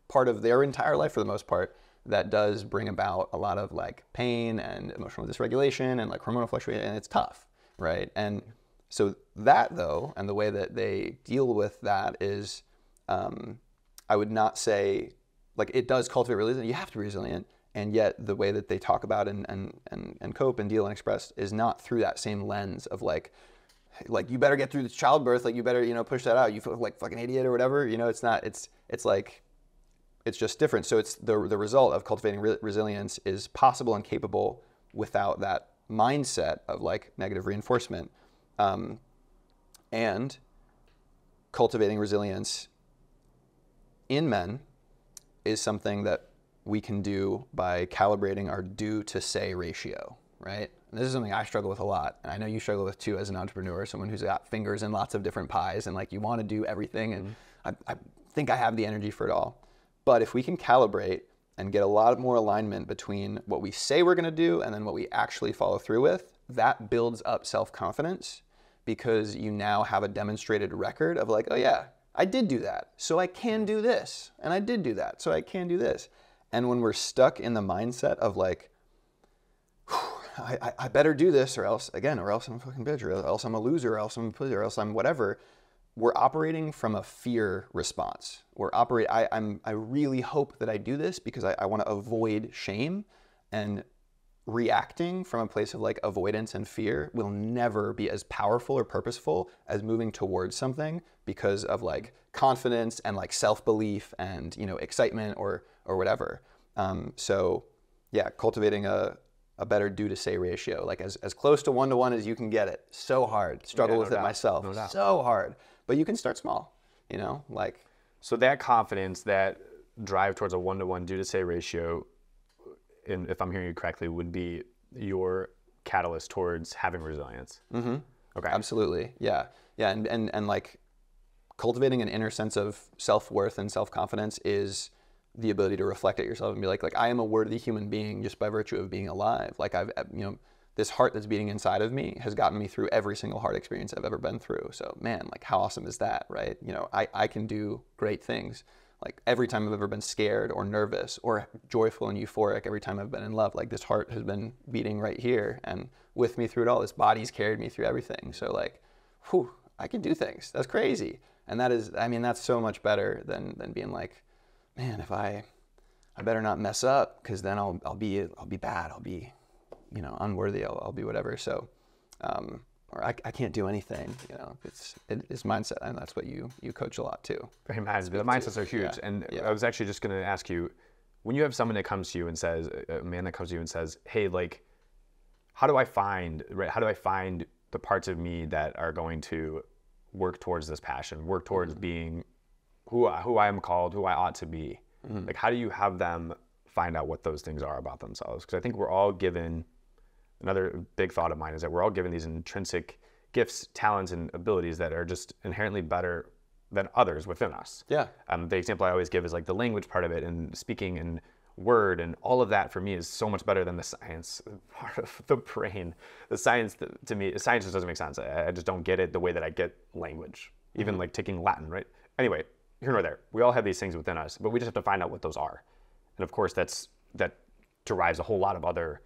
part of their entire life for the most part, that does bring about a lot of like pain and emotional dysregulation and like hormonal fluctuation, and it's tough, right? And so that though, and the way that they deal with that is, I would not say, like it does cultivate resilience. You have to be resilient, and yet the way that they talk about and cope and deal and express is not through that same lens of like you better get through this childbirth, like you better push that out. You feel like fucking idiot or whatever. It's not. It's like it's just different. So it's the result of cultivating resilience is possible and capable without that mindset of like negative reinforcement, and cultivating resilience in men is something that we can do by calibrating our do to say ratio, right? And this is something I struggle with a lot, and I know you struggle with too as an entrepreneur, someone who's got fingers in lots of different pies, and like you want to do everything, and I think I have the energy for it all. But if we can calibrate and get a lot more alignment between what we say we're going to do and then what we actually follow through with, that builds up self-confidence, because you now have a demonstrated record of like, oh yeah, I did do that, so I can do this. And I did do that, so I can do this. And when we're stuck in the mindset of like, I better do this or else I'm a fucking bitch, or else I'm a loser, or else I'm a pussy, or else I'm whatever, we're operating from a fear response. I really hope that I do this because I want to avoid shame, and reacting from a place of like avoidance and fear will never be as powerful or purposeful as moving towards something because of like confidence and like self-belief and excitement or whatever. So yeah, cultivating a better do to say ratio, like as close to 1-to-1 as you can get it. So hard. Struggle with it myself. No doubt. So hard. But you can start small, like. So that confidence, that drive towards a 1-to-1 do to say ratio, and if I'm hearing you correctly, would be your catalyst towards having resilience. Mm-hmm. Okay. Absolutely. Yeah. Yeah. And like cultivating an inner sense of self-worth and self-confidence is the ability to reflect at yourself and be like I am a worthy human being just by virtue of being alive. Like this heart that's beating inside of me has gotten me through every single hard experience I've ever been through. So man, like how awesome is that, right? I can do great things. Like every time I've ever been scared or nervous or joyful and euphoric, every time I've been in love, like this heart has been beating right here and with me through it all. This body's carried me through everything. So like, whew, I can do things. That's crazy. And that's so much better than being like, man, if I better not mess up, because then I'll be bad. I'll be, unworthy. I'll be whatever. So, or I can't do anything. It's mindset, and that's what you coach a lot too. The mindsets are huge. Yeah. And I was actually just going to ask you, when you have someone that comes to you and says, a man that comes to you and says, hey, like, how do I find the parts of me that are going to work towards this passion, work towards being who I am called, who I ought to be? Mm-hmm. Like, how do you have them find out what those things are about themselves? Because I think we're all given, another big thought of mine is that we're all given these intrinsic gifts, talents, and abilities that are just inherently better than others within us. Yeah. The example I always give is like the language part of it, and speaking and word and all of that for me is so much better than the science part of the brain. The science, to me, science just doesn't make sense. I just don't get it the way that I get language, even like taking Latin, right? Anyway, here nor there. We all have these things within us, but we just have to find out what those are. And of course, that derives a whole lot of other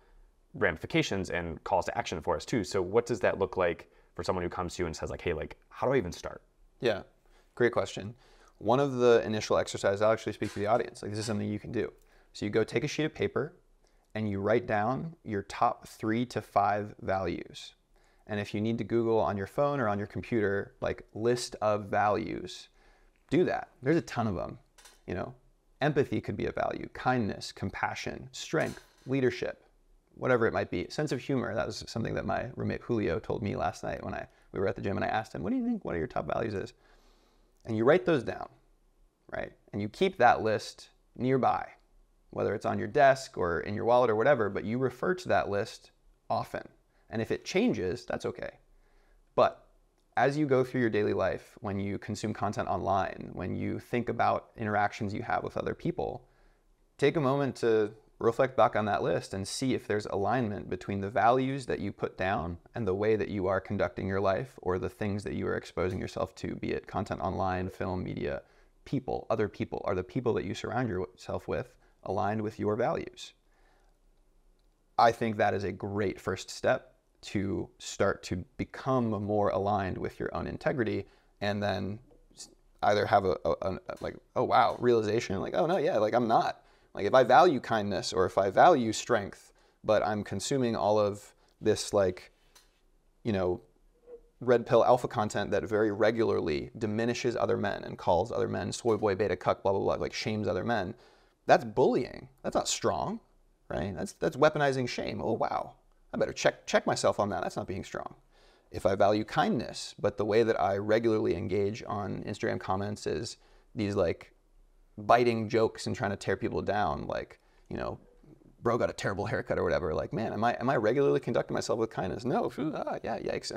ramifications and calls to action for us too. So what does that look like for someone who comes to you and says like, hey, like, how do I even start? Yeah, great question. One of the initial exercises, I'll actually speak to the audience. Like, this is something you can do. So you go take a sheet of paper and you write down your top 3 to 5 values. And if you need to Google on your phone or on your computer, like list of values, do that. There's a ton of them, Empathy could be a value. Kindness, compassion, strength, leadership, whatever it might be. Sense of humor, that was something that my roommate Julio told me last night when we were at the gym, and I asked him, what do you think one of your top values is? And you write those down, right? And you keep that list nearby, whether it's on your desk or in your wallet or whatever, but you refer to that list often. And if it changes, that's okay. But as you go through your daily life, when you consume content online, when you think about interactions you have with other people, take a moment to reflect back on that list and see if there's alignment between the values that you put down and the way that you are conducting your life, or the things that you are exposing yourself to, be it content online, film, media, people, other people. Are the people that you surround yourself with aligned with your values? I think that is a great first step to start to become more aligned with your own integrity, and then either have a like, oh wow, realization, like, oh no, yeah, like I'm not. Like if I value kindness or if I value strength, but I'm consuming all of this, like, you know, red pill alpha content that very regularly diminishes other men and calls other men soy boy, beta cuck, blah, blah, blah, like shames other men, that's bullying. That's not strong, right? That's weaponizing shame. Oh wow, I better check myself on that. That's not being strong. If I value kindness, but the way that I regularly engage on Instagram comments is these like biting jokes and trying to tear people down, like, you know, bro got a terrible haircut or whatever. Like, man, am I regularly conducting myself with kindness? No. Yeah, yikes.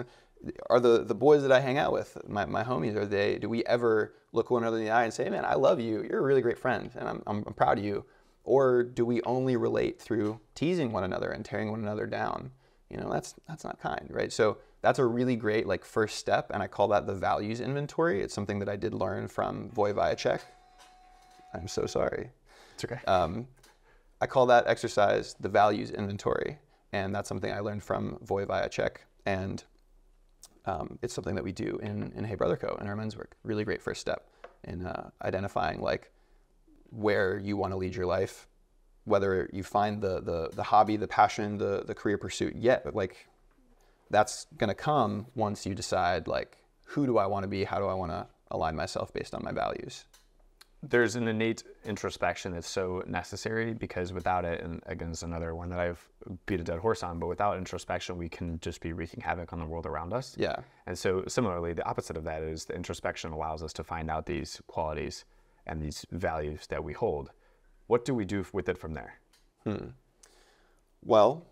Are the boys that I hang out with, my homies, do we ever look one another in the eye and say, hey, man, I love you. You're a really great friend, and I'm proud of you. Or do we only relate through teasing one another and tearing one another down? You know, that's not kind, right? So that's a really great like first step, and I call that the values inventory. It's something that I did learn from Vojtěch. I'm so sorry. It's okay. I call that exercise the values inventory, and that's something I learned from Vojtěch, and it's something that we do in Hey Brother Co. in our men's work. Really great first step in identifying like where you want to lead your life, whether you find the hobby, the passion, the career pursuit yet, but like that's gonna come once you decide like, who do I want to be? How do I want to align myself based on my values? There's an innate introspection that's so necessary, because without it, and again, it's another one that I've beat a dead horse on, but without introspection, we can just be wreaking havoc on the world around us. Yeah. And so similarly, the opposite of that is the introspection allows us to find out these qualities and these values that we hold. What do we do with it from there? Well,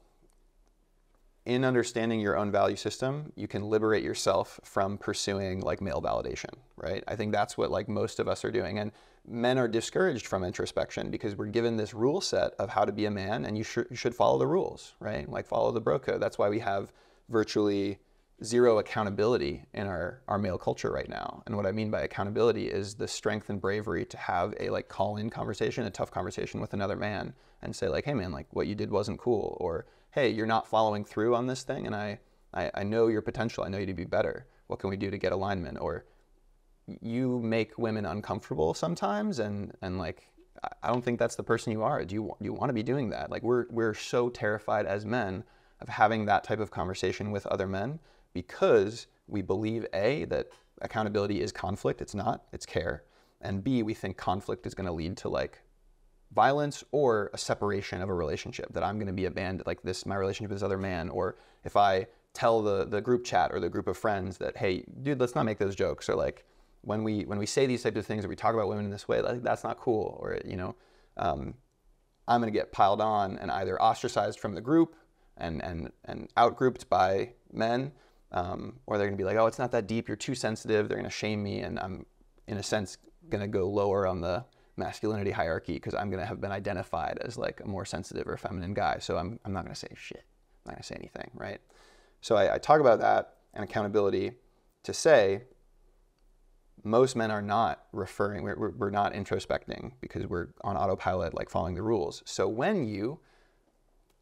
in understanding your own value system, you can liberate yourself from pursuing like male validation, right? I think that's what like most of us are doing. And men are discouraged from introspection because we're given this rule set of how to be a man, and you should follow the rules, right? Like follow the bro code. That's why we have virtually zero accountability in our male culture right now. And what I mean by accountability is the strength and bravery to have a like call-in conversation, a tough conversation with another man, and say like, hey man, like what you did wasn't cool, or hey, you're not following through on this thing, and I know your potential. I know you to be better. What can we do to get alignment? Or you make women uncomfortable sometimes, and like I don't think that's the person you are. Do you want to be doing that? Like we're so terrified as men of having that type of conversation with other men, because we believe A, that accountability is conflict. It's not, it's care. And B, we think conflict is going to lead to like violence or a separation of a relationship, that I'm going to be abandoned, like this, my relationship with this other man. Or if I tell the group chat or the group of friends that, hey, dude, let's not make those jokes. Or like when we say these types of things, or we talk about women in this way, like that's not cool. Or, you know, I'm going to get piled on and either ostracized from the group and outgrouped by men, or they're going to be like, oh, it's not that deep, you're too sensitive, they're going to shame me, and I'm, in a sense, going to go lower on the masculinity hierarchy because I'm going to have been identified as like a more sensitive or feminine guy, so I'm not going to say shit, I'm not going to say anything, right? So I talk about that and accountability to say most men are not referring, we're not introspecting because we're on autopilot, like following the rules. So when you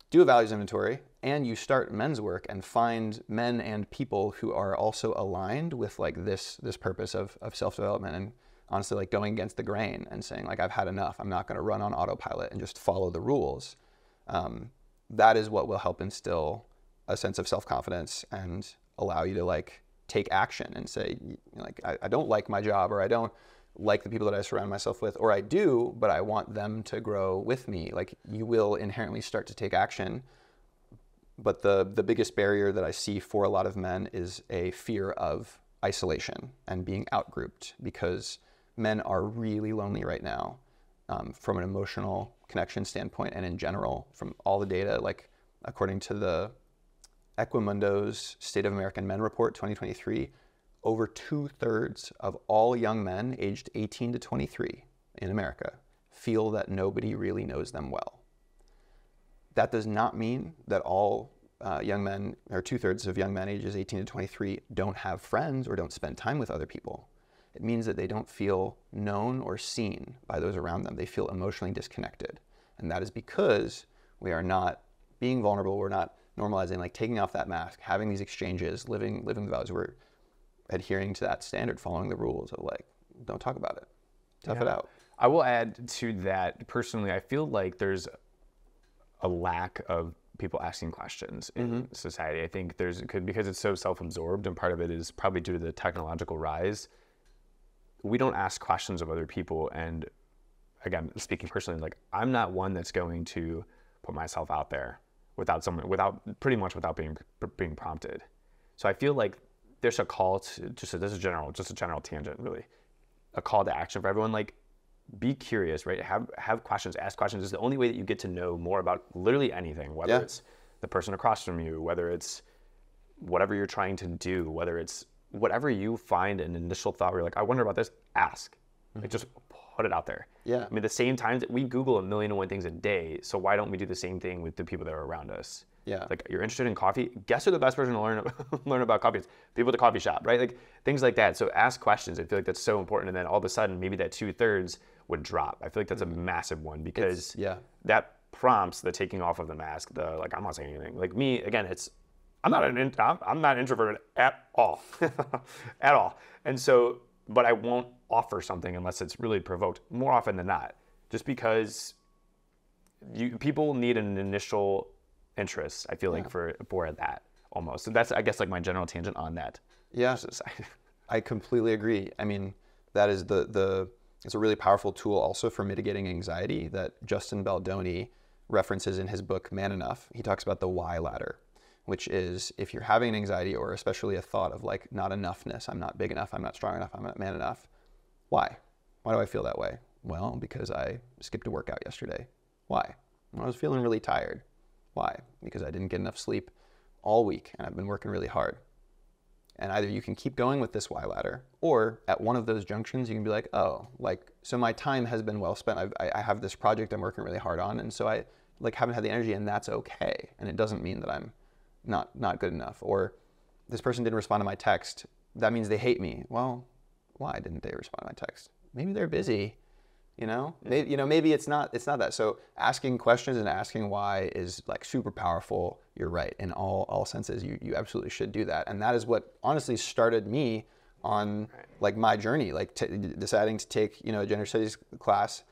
do a values inventory and you start men's work and find men and people who are also aligned with like this purpose of self-development, and honestly like going against the grain and saying like, I've had enough, I'm not going to run on autopilot and just follow the rules, that is what will help instill a sense of self-confidence and allow you to like take action and say, like, I don't like my job, or I don't like the people that I surround myself with, or I do, but I want them to grow with me. Like, you will inherently start to take action. But the biggest barrier that I see for a lot of men is a fear of isolation and being outgrouped, because men are really lonely right now, from an emotional connection standpoint, and in general, from all the data, like according to the Equimundo's State of American Men Report 2023, over 2/3 of all young men aged 18 to 23 in America feel that nobody really knows them well. That does not mean that all young men, or 2/3 of young men ages 18 to 23, don't have friends or don't spend time with other people. It means that they don't feel known or seen by those around them. They feel emotionally disconnected. And that is because we are not being vulnerable. We're not normalizing, like taking off that mask, having these exchanges, living the values. We're adhering to that standard, following the rules of like, don't talk about it, tough it out. I will add to that, personally, I feel like there's a lack of people asking questions in society. I think because it's so self-absorbed, and part of it is probably due to the technological rise, we don't ask questions of other people. And again, speaking personally, like, I'm not one that's going to put myself out there without being prompted. So I feel like there's a call to just a general tangent, really, a call to action for everyone. Like, be curious, right? Have questions, ask questions. Is the only way that you get to know more about literally anything, whether it's the person across from you, whether it's whatever you're trying to do, whether it's whatever you find an initial thought where you're like, I wonder about this, ask. Like, just put it out there. Yeah. I mean, the same time that we Google 1,000,001 things a day, so why don't we do the same thing with the people that are around us? Yeah. Like, you're interested in coffee? Guess who the best person to learn about coffee is? People at the coffee shop, right? Like, things like that. So ask questions. I feel like that's so important. And then all of a sudden, maybe that 2/3 would drop. I feel like that's a massive one, because that prompts the taking off of the mask. The like, I'm not saying anything. Like me, again, I'm not introverted at all, at all. And so, but I won't offer something unless it's really provoked, more often than not, just because people need an initial interest, I feel like, for that almost. So that's, I guess, like my general tangent on that. Yeah, I completely agree. I mean, that is it's a really powerful tool also for mitigating anxiety that Justin Baldoni references in his book, Man Enough. He talks about the why ladder, which is, if you're having an anxiety, or especially a thought of like not enoughness, I'm not big enough, I'm not strong enough, I'm not man enough. Why? Why do I feel that way? Well, because I skipped a workout yesterday. Why? Well, I was feeling really tired. Why? Because I didn't get enough sleep all week and I've been working really hard. And either you can keep going with this why ladder, or at one of those junctions, you can be like, oh, like, so my time has been well spent. I have this project I'm working really hard on, and so I like haven't had the energy, and that's okay. And it doesn't mean that I'm not good enough. Or this person didn't respond to my text. That means they hate me. Well, why didn't they respond to my text? Maybe they're busy. Maybe it's not that. So asking questions and asking why is like super powerful. You're right. In all senses, you absolutely should do that. And that is what honestly started me on like my journey, like deciding to take, a gender studies class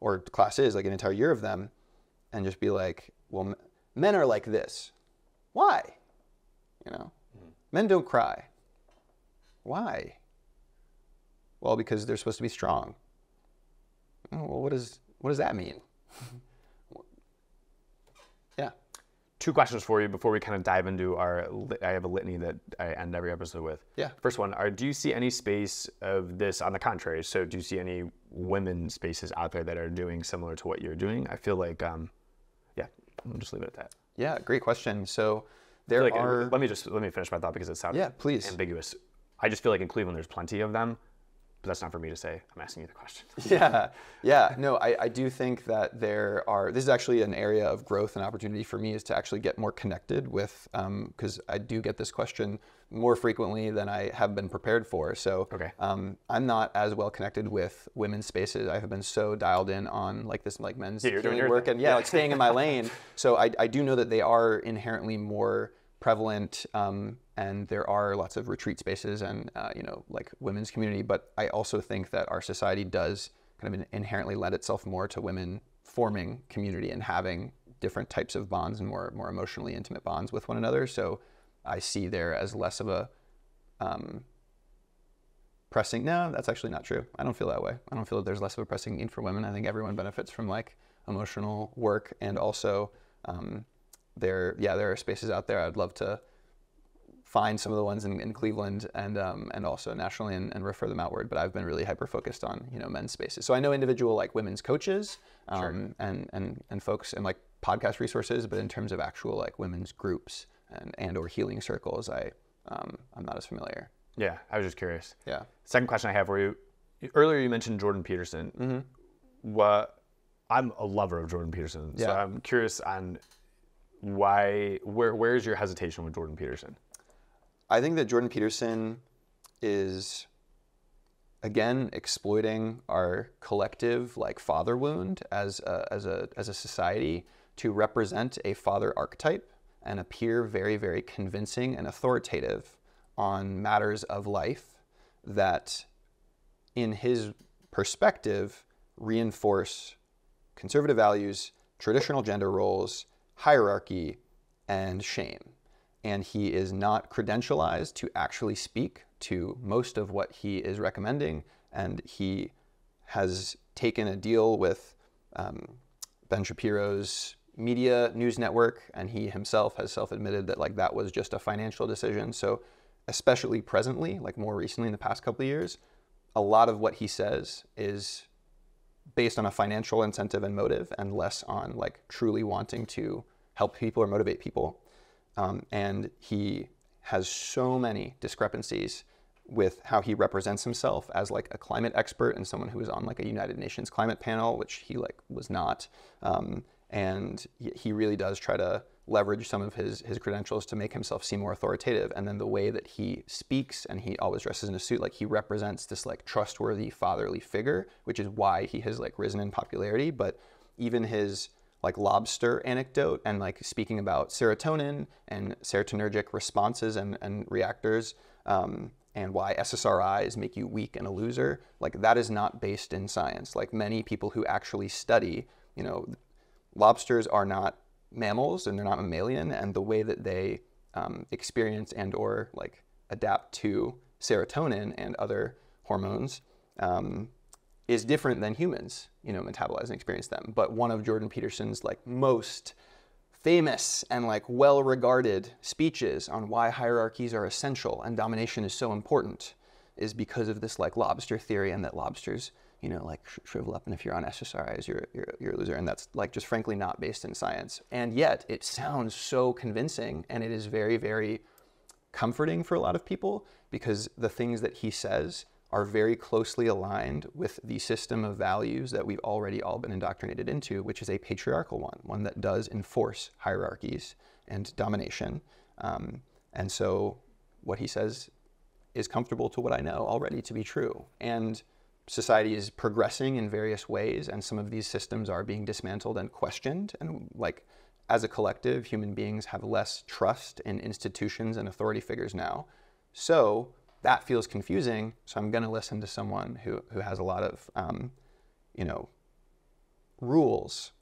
or classes, like an entire year of them, and just be like, well, men are like this. Why? Men don't cry. Why? Well, because they're supposed to be strong. Oh, well, what does that mean? Yeah. 2 questions for you before we kind of dive into I have a litany that I end every episode with. Yeah. First one, do you see any space of this on the contrary? So do you see any women spaces out there that are doing similar to what you're doing? I feel like, I'll just leave it at that. Yeah, great question. So there are... Let me finish my thought, because it sounds ambiguous. I just feel like in Cleveland there's plenty of them. But that's not for me to say. I'm asking you the question. Yeah. No, I do think that this is actually an area of growth and opportunity for me, is to actually get more connected with, because I do get this question more frequently than I have been prepared for. So I'm not as well connected with women's spaces. I have been so dialed in on like this like men's healing work and like staying in my lane. So I do know that they are inherently more prevalent, and there are lots of retreat spaces and like women's community. But I also think that our society does kind of inherently lend itself more to women forming community and having different types of bonds and more emotionally intimate bonds with one another. So I see there as less of a pressing. No, that's actually not true. I don't feel that way. I don't feel that there's less of a pressing need for women. I think everyone benefits from like emotional work, and also there are spaces out there. I'd love to find some of the ones in Cleveland and also nationally and refer them outward. But I've been really hyper focused on men's spaces. So I know individual like women's coaches Sure. and folks and like podcast resources, but in terms of actual like women's groups and or healing circles, I'm not as familiar. Yeah, I was just curious. Yeah. Second question I have for you. Earlier you mentioned Jordan Peterson. Mm-hmm. I'm a lover of Jordan Peterson, so Yeah. I'm curious on where's your hesitation with Jordan Peterson? I think that Jordan Peterson is, again, exploiting our collective like father wound as a society to represent a father archetype and appear very, very convincing and authoritative on matters of life that, in his perspective, reinforce conservative values, traditional gender roles, hierarchy, and shame. And he is not credentialized to actually speak to most of what he is recommending. And he has taken a deal with Ben Shapiro's media news network, and he himself has self-admitted that like that was just a financial decision. So especially presently, like more recently in the past couple of years, a lot of what he says is based on a financial incentive and motive and less on like truly wanting to help people or motivate people. And he has so many discrepancies with how he represents himself as like a climate expert and someone who is on like a United Nations climate panel, which he like was not. And he really does try to leverage some of his credentials to make himself seem more authoritative. And then the way that he speaks, and he always dresses in a suit, like he represents this like trustworthy fatherly figure, which is why he has like risen in popularity. But even his like lobster anecdote and like speaking about serotonin and serotonergic responses and reactors, and why SSRIs make you weak and a loser, like that is not based in science. Like many people who actually study, lobsters are not mammals and they're not mammalian, and the way that they experience and or like adapt to serotonin and other hormones is different than humans, metabolize and experience them. But one of Jordan Peterson's like most famous and like well-regarded speeches on why hierarchies are essential and domination is so important is because of this like lobster theory, and that lobsters, like shrivel up, and if you're on SSRIs, you're a loser, and that's like just frankly not based in science. And yet it sounds so convincing, and it is very, very comforting for a lot of people because the things that he says are very closely aligned with the system of values that we've already all been indoctrinated into, which is a patriarchal one that does enforce hierarchies and domination. And so what he says is comfortable to what I know already to be true. And society is progressing in various ways, and some of these systems are being dismantled and questioned. And like as a collective, human beings have less trust in institutions and authority figures now. So that feels confusing, so I'm going to listen to someone who has a lot of, rules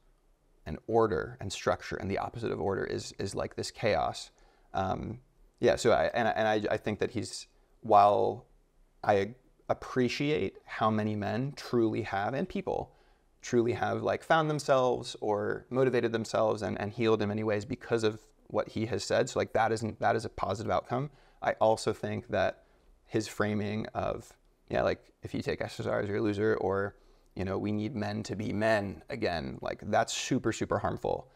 and order and structure, and the opposite of order is like this chaos. So I think that while I appreciate how many men truly have, and people truly have like found themselves or motivated themselves and healed in many ways because of what he has said. So like that is a positive outcome. I also think that his framing of, like if you take SSRIs, you're a loser, or, we need men to be men again, like that's super, super harmful,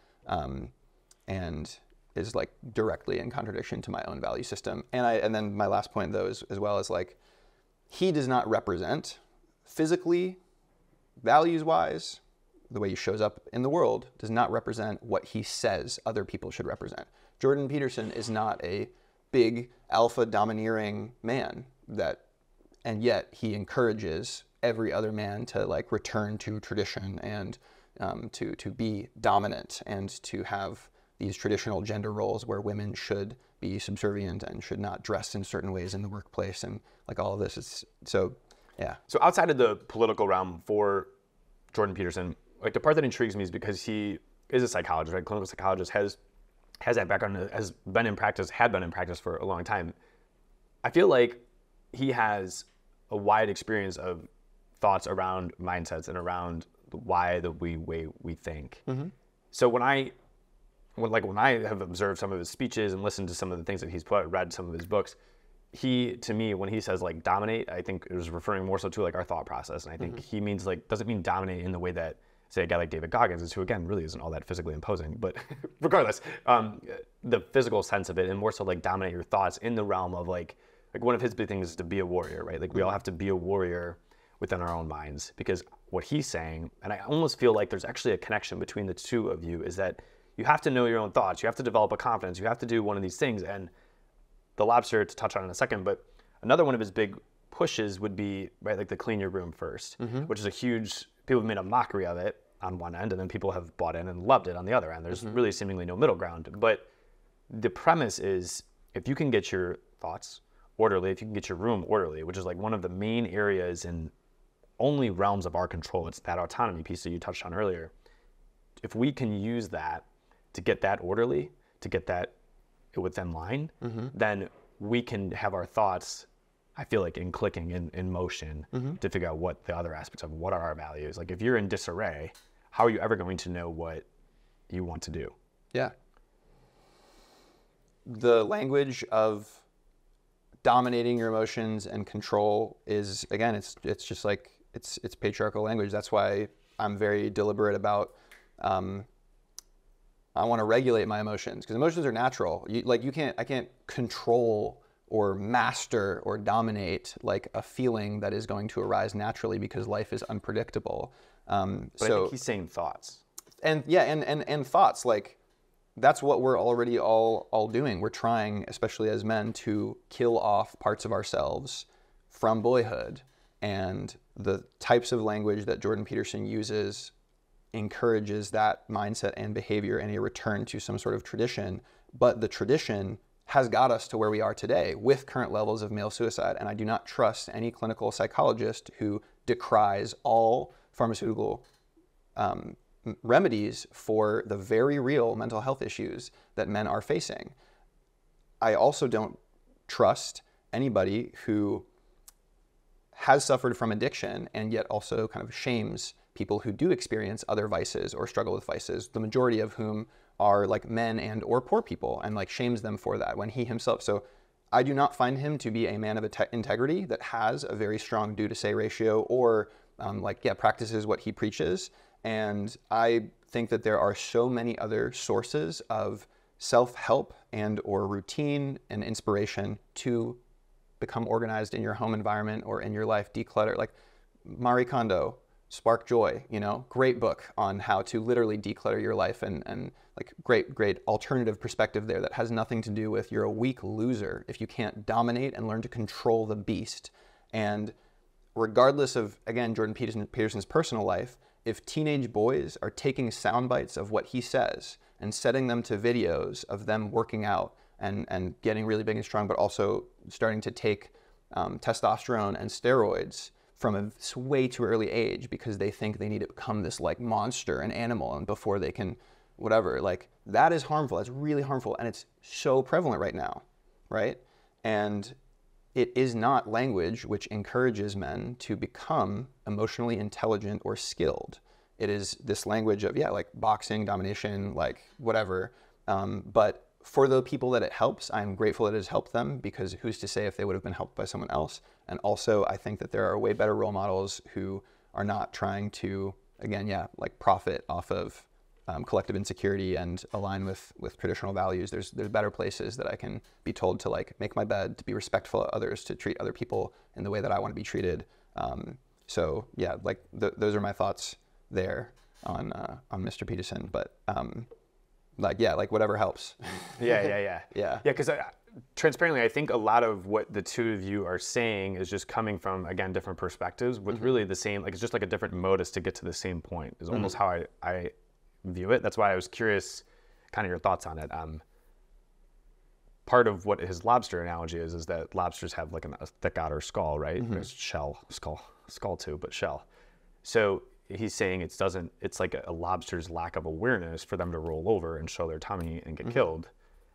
and is like directly in contradiction to my own value system. And then my last point though is, as well as like, he does not represent physically, values-wise, the way he shows up in the world does not represent what he says other people should represent. Jordan Peterson is not a big alpha domineering man and yet he encourages every other man to like return to tradition and to be dominant and to have these traditional gender roles where women should be subservient and should not dress in certain ways in the workplace, and like all of this is so. So outside of the political realm for Jordan Peterson, like the part that intrigues me is because he is a psychologist, right? Clinical psychologist, has that background, had been in practice for a long time. I feel like he has a wide experience of thoughts around mindsets and around why the way we think. So when I have observed some of his speeches and listened to some of the things that he's put, read some of his books, to me, when he says like dominate, I think it was referring more so to like our thought process. And I think he means like, doesn't mean dominate in the way that, say, a guy like David Goggins is, who again really isn't all that physically imposing, but regardless, the physical sense of it, and more so like dominate your thoughts in the realm of like one of his big things is to be a warrior, right? Like we all have to be a warrior within our own minds, because what he's saying, and I almost feel like there's actually a connection between the two of you, is that you have to know your own thoughts, you have to develop a confidence, you have to do one of these things. And the lobster, to touch on in a second, but another one of his big pushes would be, right, like the clean your room first, which is a huge, people have made a mockery of it on one end, and then people have bought in and loved it on the other end. There's really seemingly no middle ground. But the premise is, if you can get your thoughts orderly, if you can get your room orderly, which is like one of the main areas in only realms of our control, it's that autonomy piece that you touched on earlier. If we can use that to get that orderly, to get that within line, then we can have our thoughts, I feel like, in clicking, in motion, to figure out what the other aspects of what are our values. Like if you're in disarray, how are you ever going to know what you want to do? Yeah. The language of dominating your emotions and control is, again, it's just like, it's patriarchal language. That's why I'm very deliberate about, I want to regulate my emotions, because emotions are natural. I can't control or master or dominate like a feeling that is going to arise naturally, because life is unpredictable. But I think he's saying thoughts. And yeah, and thoughts, like that's what we're already all doing. We're trying, especially as men, to kill off parts of ourselves from boyhood. And the types of language that Jordan Peterson uses encourages that mindset and behavior and a return to some sort of tradition. But the tradition has got us to where we are today with current levels of male suicide. And I do not trust any clinical psychologist who decries all pharmaceutical remedies for the very real mental health issues that men are facing. I also don't trust anybody who has suffered from addiction and yet also kind of shames people who do experience other vices or struggle with vices, the majority of whom are like men and or poor people, and like shames them for that when he himself. So I do not find him to be a man of integrity that has a very strong do-to-say ratio or practices what he preaches. And I think that there are so many other sources of self-help and or routine and inspiration to become organized in your home environment or in your life, declutter. Like Marie Kondo, Spark Joy, great book on how to literally declutter your life, and like great alternative perspective there that has nothing to do with you're a weak loser if you can't dominate and learn to control the beast. And regardless of, again, Jordan Peterson's personal life, if teenage boys are taking sound bites of what he says and setting them to videos of them working out and getting really big and strong, but also starting to take testosterone and steroids from a way too early age because they think they need to become this like monster, an animal, and before they can whatever, like that is harmful. That's really harmful. And it's so prevalent right now, right? And it is not language which encourages men to become emotionally intelligent or skilled. It is this language of, like boxing, domination, like whatever. But for the people that it helps, I'm grateful that it has helped them, because who's to say if they would have been helped by someone else? And also, I think that there are way better role models who are not trying to, again, like profit off of collective insecurity and align with traditional values. There's better places that I can be told to like make my bed, to be respectful of others, to treat other people in the way that I want to be treated. So yeah, like those are my thoughts there on Mr. Peterson. But like whatever helps. Yeah. Because transparently, I think a lot of what the two of you are saying is just coming from, again, different perspectives with really the same, like it's just like a different modus to get to the same point is almost how I view it. That's why I was curious kind of your thoughts on it. Part of what his lobster analogy is that lobsters have like a thick outer skull, right? There's skull too, but shell. So he's saying it's like a lobster's lack of awareness for them to roll over and show their tummy and get killed.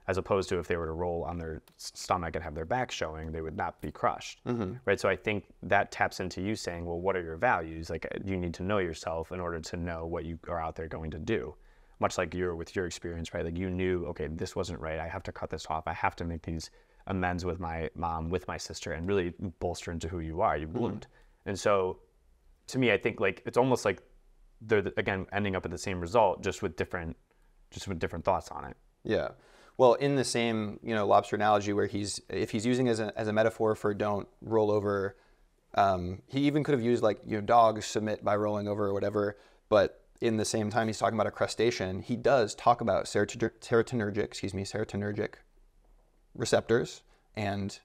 as opposed to if they were to roll on their stomach and have their back showing, they would not be crushed, right? So I think that taps into you saying, well, what are your values? Like, you need to know yourself in order to know what you are out there going to do. Much like you're with your experience, right? Like, you knew, okay, this wasn't right. I have to cut this off. I have to make these amends with my mom, with my sister, and really bolster into who you are. You bloomed. And so to me, I think like it's almost like they're again ending up at the same result, just with different thoughts on it. Yeah. Well, in the same, lobster analogy where if he's using as a metaphor for don't roll over, he even could have used like, dogs submit by rolling over or whatever, but in the same time he's talking about a crustacean, he does talk about serotonergic receptors and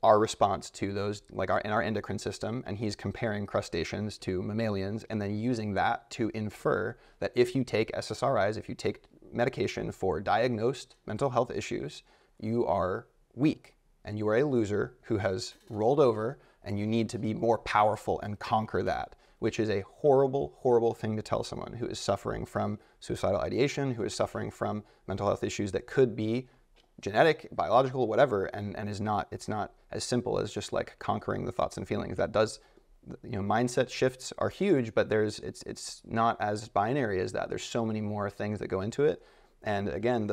our response to those, like in our endocrine system, and he's comparing crustaceans to mammalians and then using that to infer that if you take SSRIs, if you take medication for diagnosed mental health issues, you are weak and you are a loser who has rolled over, and you need to be more powerful and conquer that, which is a horrible, horrible thing to tell someone who is suffering from suicidal ideation, who is suffering from mental health issues that could be genetic, biological, whatever, and it's not as simple as just like conquering the thoughts and feelings. That does, mindset shifts are huge, but it's not as binary as that. There's so many more things that go into it. And again,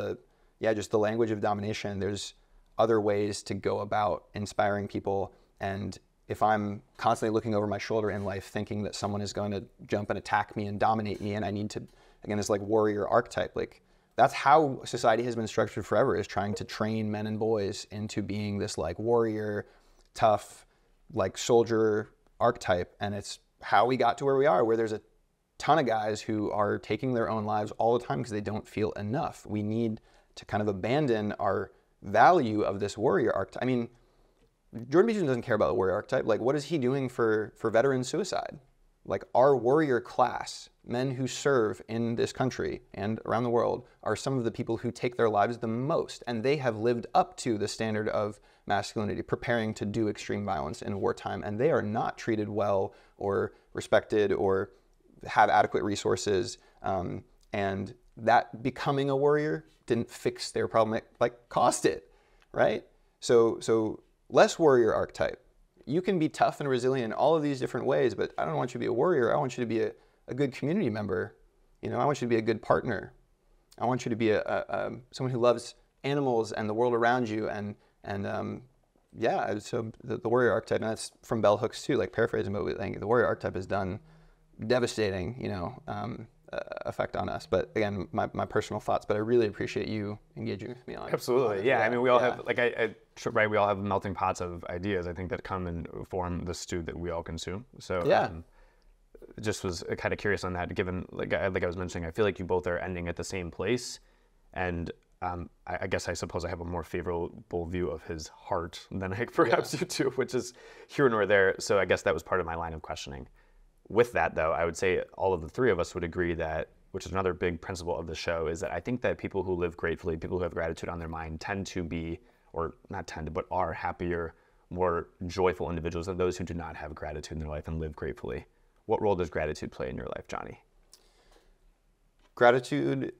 just the language of domination, there's other ways to go about inspiring people. And if I'm constantly looking over my shoulder in life thinking that someone is going to jump and attack me and dominate me, and I need to, again, this like warrior archetype, like that's how society has been structured forever, is trying to train men and boys into being this like warrior, tough, like soldier archetype. And it's how we got to where we are, where there's a ton of guys who are taking their own lives all the time because they don't feel enough. We need to kind of abandon our value of this warrior archetype. I mean, Jordan Peterson doesn't care about the warrior archetype. Like, what is he doing for veteran suicide? Like, our warrior class, men who serve in this country and around the world, are some of the people who take their lives the most, and they have lived up to the standard of masculinity, preparing to do extreme violence in wartime, and they are not treated well or respected or have adequate resources, and that becoming a warrior didn't fix their problem. It like cost it, right? So less warrior archetype. You can be tough and resilient in all of these different ways, but I don't want you to be a warrior. I want you to be a good community member. I want you to be a good partner. I want you to be someone who loves animals and the world around you. So the warrior archetype, and that's from bell hooks too, like paraphrasing, but I think the warrior archetype has done devastating, effect on us. But again, my personal thoughts, but I really appreciate you engaging with me on it. Absolutely. Yeah. I mean, we all have, like, right, we all have melting pots of ideas, I think, that come and form the stew that we all consume. So just was kind of curious on that, given, like I was mentioning, I feel like you both are ending at the same place. And I suppose I have a more favorable view of his heart than perhaps you do, which is here nor there. So I guess that was part of my line of questioning. With that, though, I would say all of the three of us would agree that, which is another big principle of the show, is that I think that people who live gratefully, people who have gratitude on their mind, tend to be, or not tend to, but are happier, more joyful individuals than those who do not have gratitude in their life and live gratefully. What role does gratitude play in your life, Johnny? Gratitude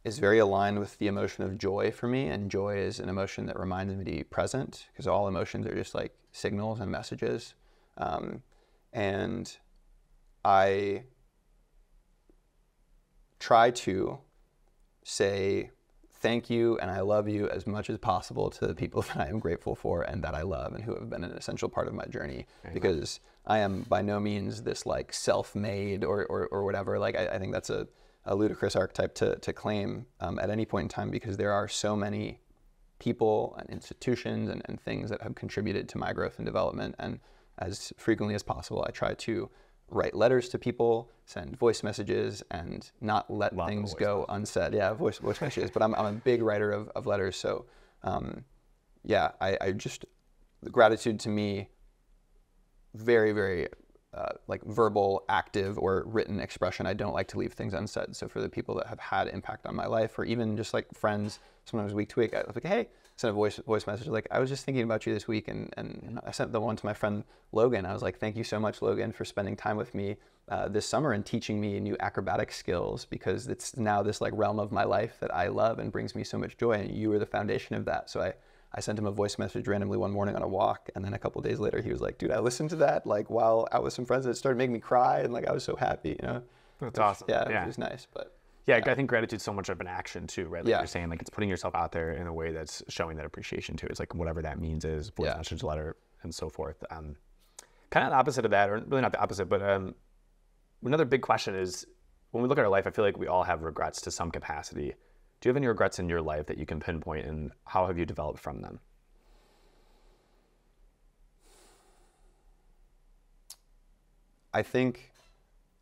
is very aligned with the emotion of joy for me, and joy is an emotion that reminds me to be present, because all emotions are just like signals and messages. And I try to say thank you and I love you as much as possible to the people that I am grateful for and that I love and who have been an essential part of my journey. Amen. Because I am by no means this like self-made or whatever. Like I think that's a ludicrous archetype to claim at any point in time, because there are so many people and institutions and things that have contributed to my growth and development. And as frequently as possible, I try to write letters to people, send voice messages, and not let things go unsaid. Yeah, voice messages. But I'm a big writer of letters. So, I just, gratitude to me, very, very like verbal, active, or written expression. I don't like to leave things unsaid. So for the people that have had impact on my life, or even just like friends, sometimes week to week, I was like, hey, send a voice message like, I was just thinking about you this week, and I sent the one to my friend Logan. I was like, thank you so much, Logan, for spending time with me this summer and teaching me new acrobatic skills, because it's now this like realm of my life that I love and brings me so much joy, and you were the foundation of that. So I sent him a voice message randomly one morning on a walk, and then a couple of days later he was like, dude, I listened to that like while out with some friends, and it started making me cry, and like I was so happy, you know. That's awesome. Yeah, it was nice. But yeah, I think gratitude's so much of an action too, right? Like Yeah. you're saying, like it's putting yourself out there in a way that's showing that appreciation too. It's like whatever that means is voice Yeah. message, letter, and so forth. Kind of the opposite of that, or really not the opposite, but another big question is, when we look at our life, I feel like we all have regrets to some capacity. Do you have any regrets in your life that you can pinpoint, and how have you developed from them? I think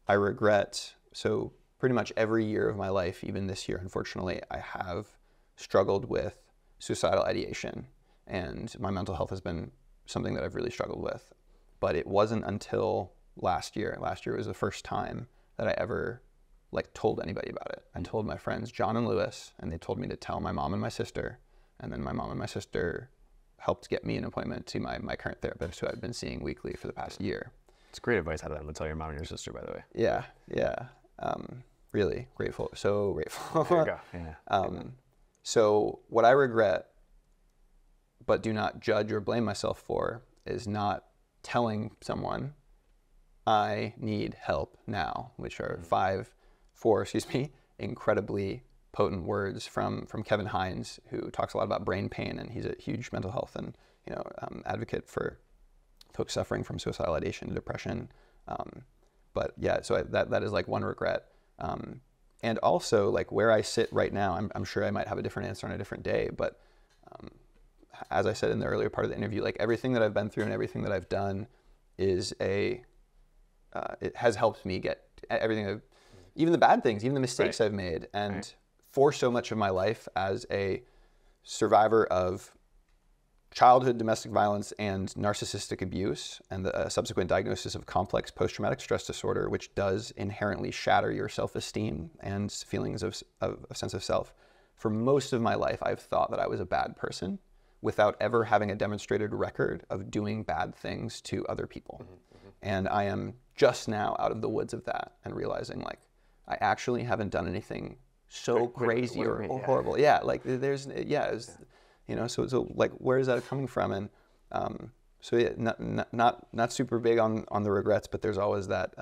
I regret, so pretty much every year of my life, even this year, unfortunately, I have struggled with suicidal ideation, and my mental health has been something that I've really struggled with. But it wasn't until last year was the first time that I ever like told anybody about it. I told my friends John and Lewis, and they told me to tell my mom and my sister, and then my mom and my sister helped get me an appointment to my current therapist, who I've been seeing weekly for the past year. It's great advice out of them to tell your mom and your sister, by the way. Yeah. Really grateful, so grateful. There you go. Yeah. So what I regret, but do not judge or blame myself for, is not telling someone I need help now, which are four incredibly potent words from Kevin Hines, who talks a lot about brain pain, and he's a huge mental health and advocate for folks suffering from suicidal ideation and depression. But yeah, so that is like one regret. And also like where I sit right now, I'm sure I might have a different answer on a different day, but as I said in the earlier part of the interview, like everything that I've been through and everything that I've done is it has helped me get everything, even the bad things, even the mistakes I've made. And for so much of my life as a survivor of childhood domestic violence and narcissistic abuse, and the subsequent diagnosis of complex post-traumatic stress disorder, which does inherently shatter your self-esteem and feelings of a sense of self. For most of my life, I've thought that I was a bad person without ever having a demonstrated record of doing bad things to other people. And I am just now out of the woods of that and realizing like, I actually haven't done anything so crazy or horrible. Yeah, like there's, so like, where is that coming from? And so yeah, not super big on the regrets, but there's always that,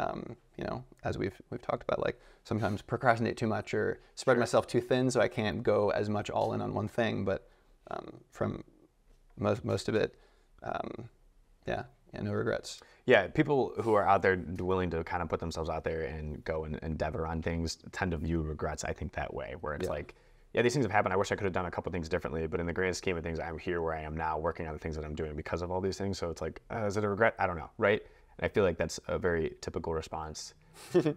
as we've talked about, like sometimes procrastinate too much or spread myself too thin, so I can't go as much all in on one thing. But from most of it, no regrets. Yeah, people who are out there willing to kind of put themselves out there and go and endeavor on things tend to view regrets, I think, that way, where it's like, yeah, these things have happened. I wish I could have done a couple things differently, but in the grand scheme of things, I'm here where I am now, working on the things that I'm doing because of all these things. So it's like, is it a regret? I don't know, right? And I feel like that's a very typical response. And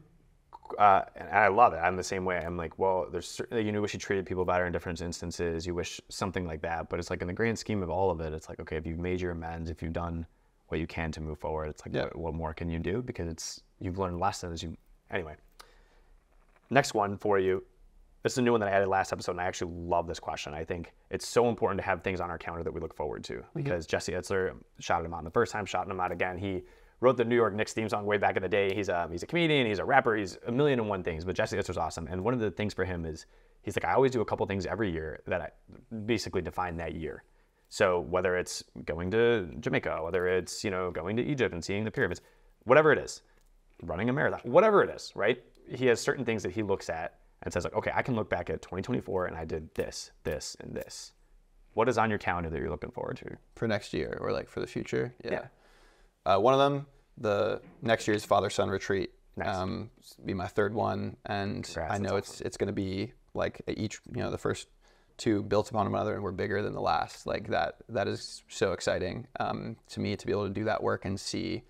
I love it. I'm the same way. I'm like, well, there's certainly, you wish you treated people better in different instances. You wish something like that. But it's like in the grand scheme of all of it, it's like, okay, if you've made your amends, if you've done what you can to move forward, it's like, what more can you do? Because you've learned lessons. Anyway, next one for you. This is a new one that I added last episode, and I actually love this question. I think it's so important to have things on our calendar that we look forward to, because Jesse Itzler shouted him out the first time, shouting him out again. He wrote the New York Knicks theme song way back in the day. He's a comedian, he's a rapper, he's a million and one things, but Jesse Itzler's awesome. And one of the things for him is, he's like, I always do a couple things every year that I basically define that year. So whether it's going to Jamaica, whether it's, going to Egypt and seeing the pyramids, whatever it is, running a marathon, whatever it is, right? He has certain things that he looks at and says like, okay, I can look back at 2024 and I did this, this, and this. What is on your calendar that you're looking forward to? For next year or like for the future? Yeah. One of them, the next year's father-son retreat. Nice. Be my third one. And congrats, I know it's going to be like each, the first two built upon one another and we're bigger than the last. Like that is so exciting to me to be able to do that work and see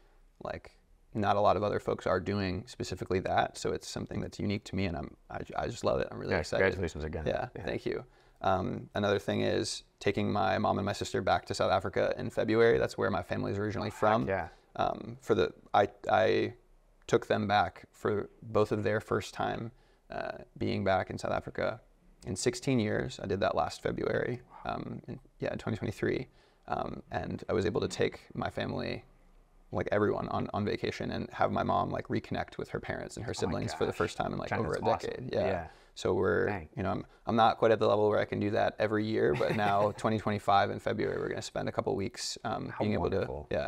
like not a lot of other folks are doing specifically that. So it's something that's unique to me, and I just love it. I'm really excited. Congratulations again. Yeah, thank you. Another thing is taking my mom and my sister back to South Africa in February. That's where my family is originally from. Yeah. I took them back for both of their first time being back in South Africa in 16 years. I did that last February, in 2023. And I was able to take my family, like everyone, on vacation and have my mom like reconnect with her parents and her siblings for the first time in like over a decade. Awesome. Yeah. So I'm not quite at the level where I can do that every year, but now 2025 in February, we're going to spend a couple weeks being able to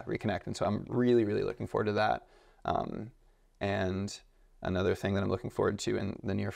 reconnect. And so I'm really, really looking forward to that. And another thing that I'm looking forward to in the near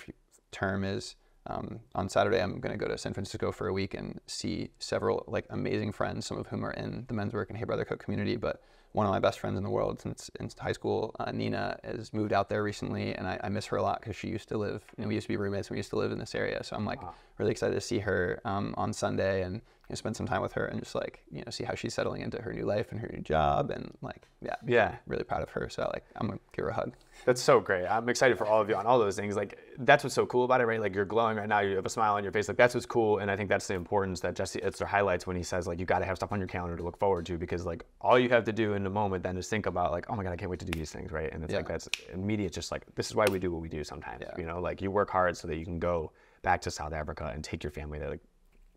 term is on Saturday, I'm going to go to San Francisco for a week and see several like amazing friends, some of whom are in the Men's Work and Hey Brother Co community, but one of my best friends in the world since high school, Nina, has moved out there recently, and I miss her a lot because she used to live, we used to be roommates and we used to live in this area. So I'm like really excited to see her on Sunday and spend some time with her and just like, see how she's settling into her new life and her new job, and like, I'm really proud of her. So like, I'm gonna give her a hug. That's so great. I'm excited for all of you on all those things. Like, that's what's so cool about it, right? Like, you're glowing right now. You have a smile on your face. Like, that's what's cool. And I think that's the importance that Jesse Itzler highlights when he says, like, you got to have stuff on your calendar to look forward to, because like all you have to do in the moment then is think about like, oh my God, I can't wait to do these things, right? And it's like, that's immediate, just like, this is why we do what we do sometimes, like you work hard so that you can go back to South Africa and take your family there. Like,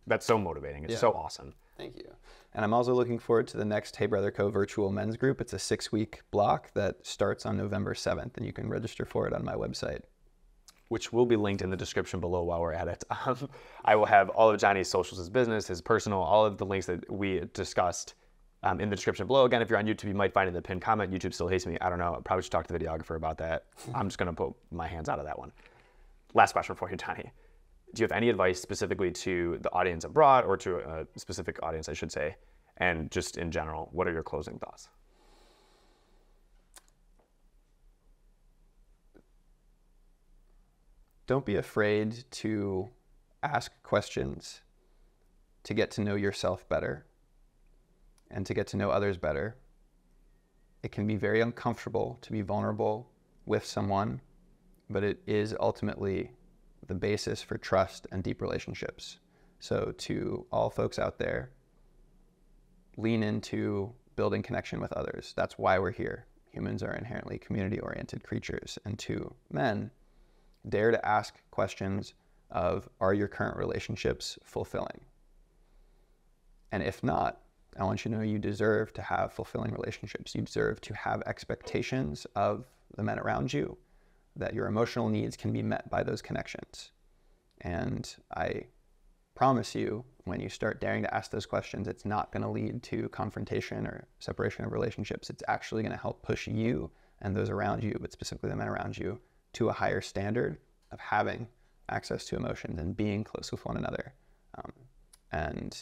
that's so motivating. It's so awesome. Thank you. And I'm also looking forward to the next Hey Brother Co virtual men's group. It's a 6-week block that starts on November 7th, and you can register for it on my website, which will be linked in the description below while we're at it. I will have all of Johnny's socials, his business, his personal, all of the links that we discussed in the description below. Again, if you're on YouTube, you might find it in the pinned comment. YouTube still hates me. I don't know. I probably should talk to the videographer about that. I'm just going to put my hands out of that one. Last question for you, Johnny. Do you have any advice specifically to the audience abroad, or to a specific audience, I should say, and just in general, what are your closing thoughts? Don't be afraid to ask questions to get to know yourself better and to get to know others better. It can be very uncomfortable to be vulnerable with someone, but it is ultimately the basis for trust and deep relationships. So to all folks out there, lean into building connection with others. That's why we're here. Humans are inherently community-oriented creatures. And to men, dare to ask questions of, are your current relationships fulfilling? And if not, I want you to know you deserve to have fulfilling relationships. You deserve to have expectations of the men around you, that your emotional needs can be met by those connections. And I promise you, when you start daring to ask those questions, it's not going to lead to confrontation or separation of relationships. It's actually going to help push you and those around you, but specifically the men around you, to a higher standard of having access to emotions and being close with one another. And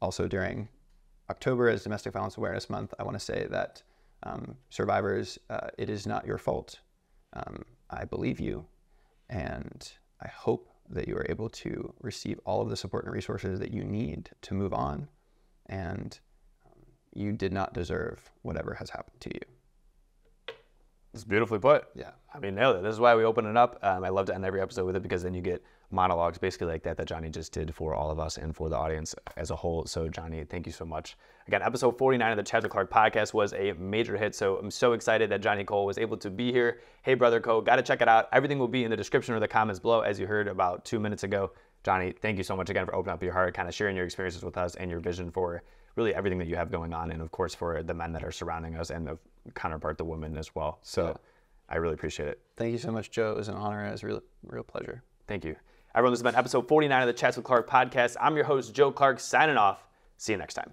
also during October, as Domestic Violence Awareness Month, I want to say that survivors, it is not your fault. I believe you, and I hope that you are able to receive all of the support and resources that you need to move on, and you did not deserve whatever has happened to you. It's beautifully put. Yeah. I mean, nailed it. This is why we open it up. I love to end every episode with it, because then you get monologues basically like that Johnny just did for all of us and for the audience as a whole. So Johnny, thank you so much. Again, episode 49 of the Chad Clark podcast was a major hit. So I'm so excited that Johnny Cole was able to be here. Hey Brother Co, got to check it out. Everything will be in the description or the comments below, as you heard about 2 minutes ago. Johnny, thank you so much again for opening up your heart, kind of sharing your experiences with us and your vision for really everything that you have going on. And of course, for the men that are surrounding us and the counterpart, the women as well. So I really appreciate it. Thank you so much, Joe. It was an honor. It was a real pleasure. Thank you. Everyone, this has been episode 49 of the Chats with Clark podcast. I'm your host, Joe Clark, signing off. See you next time.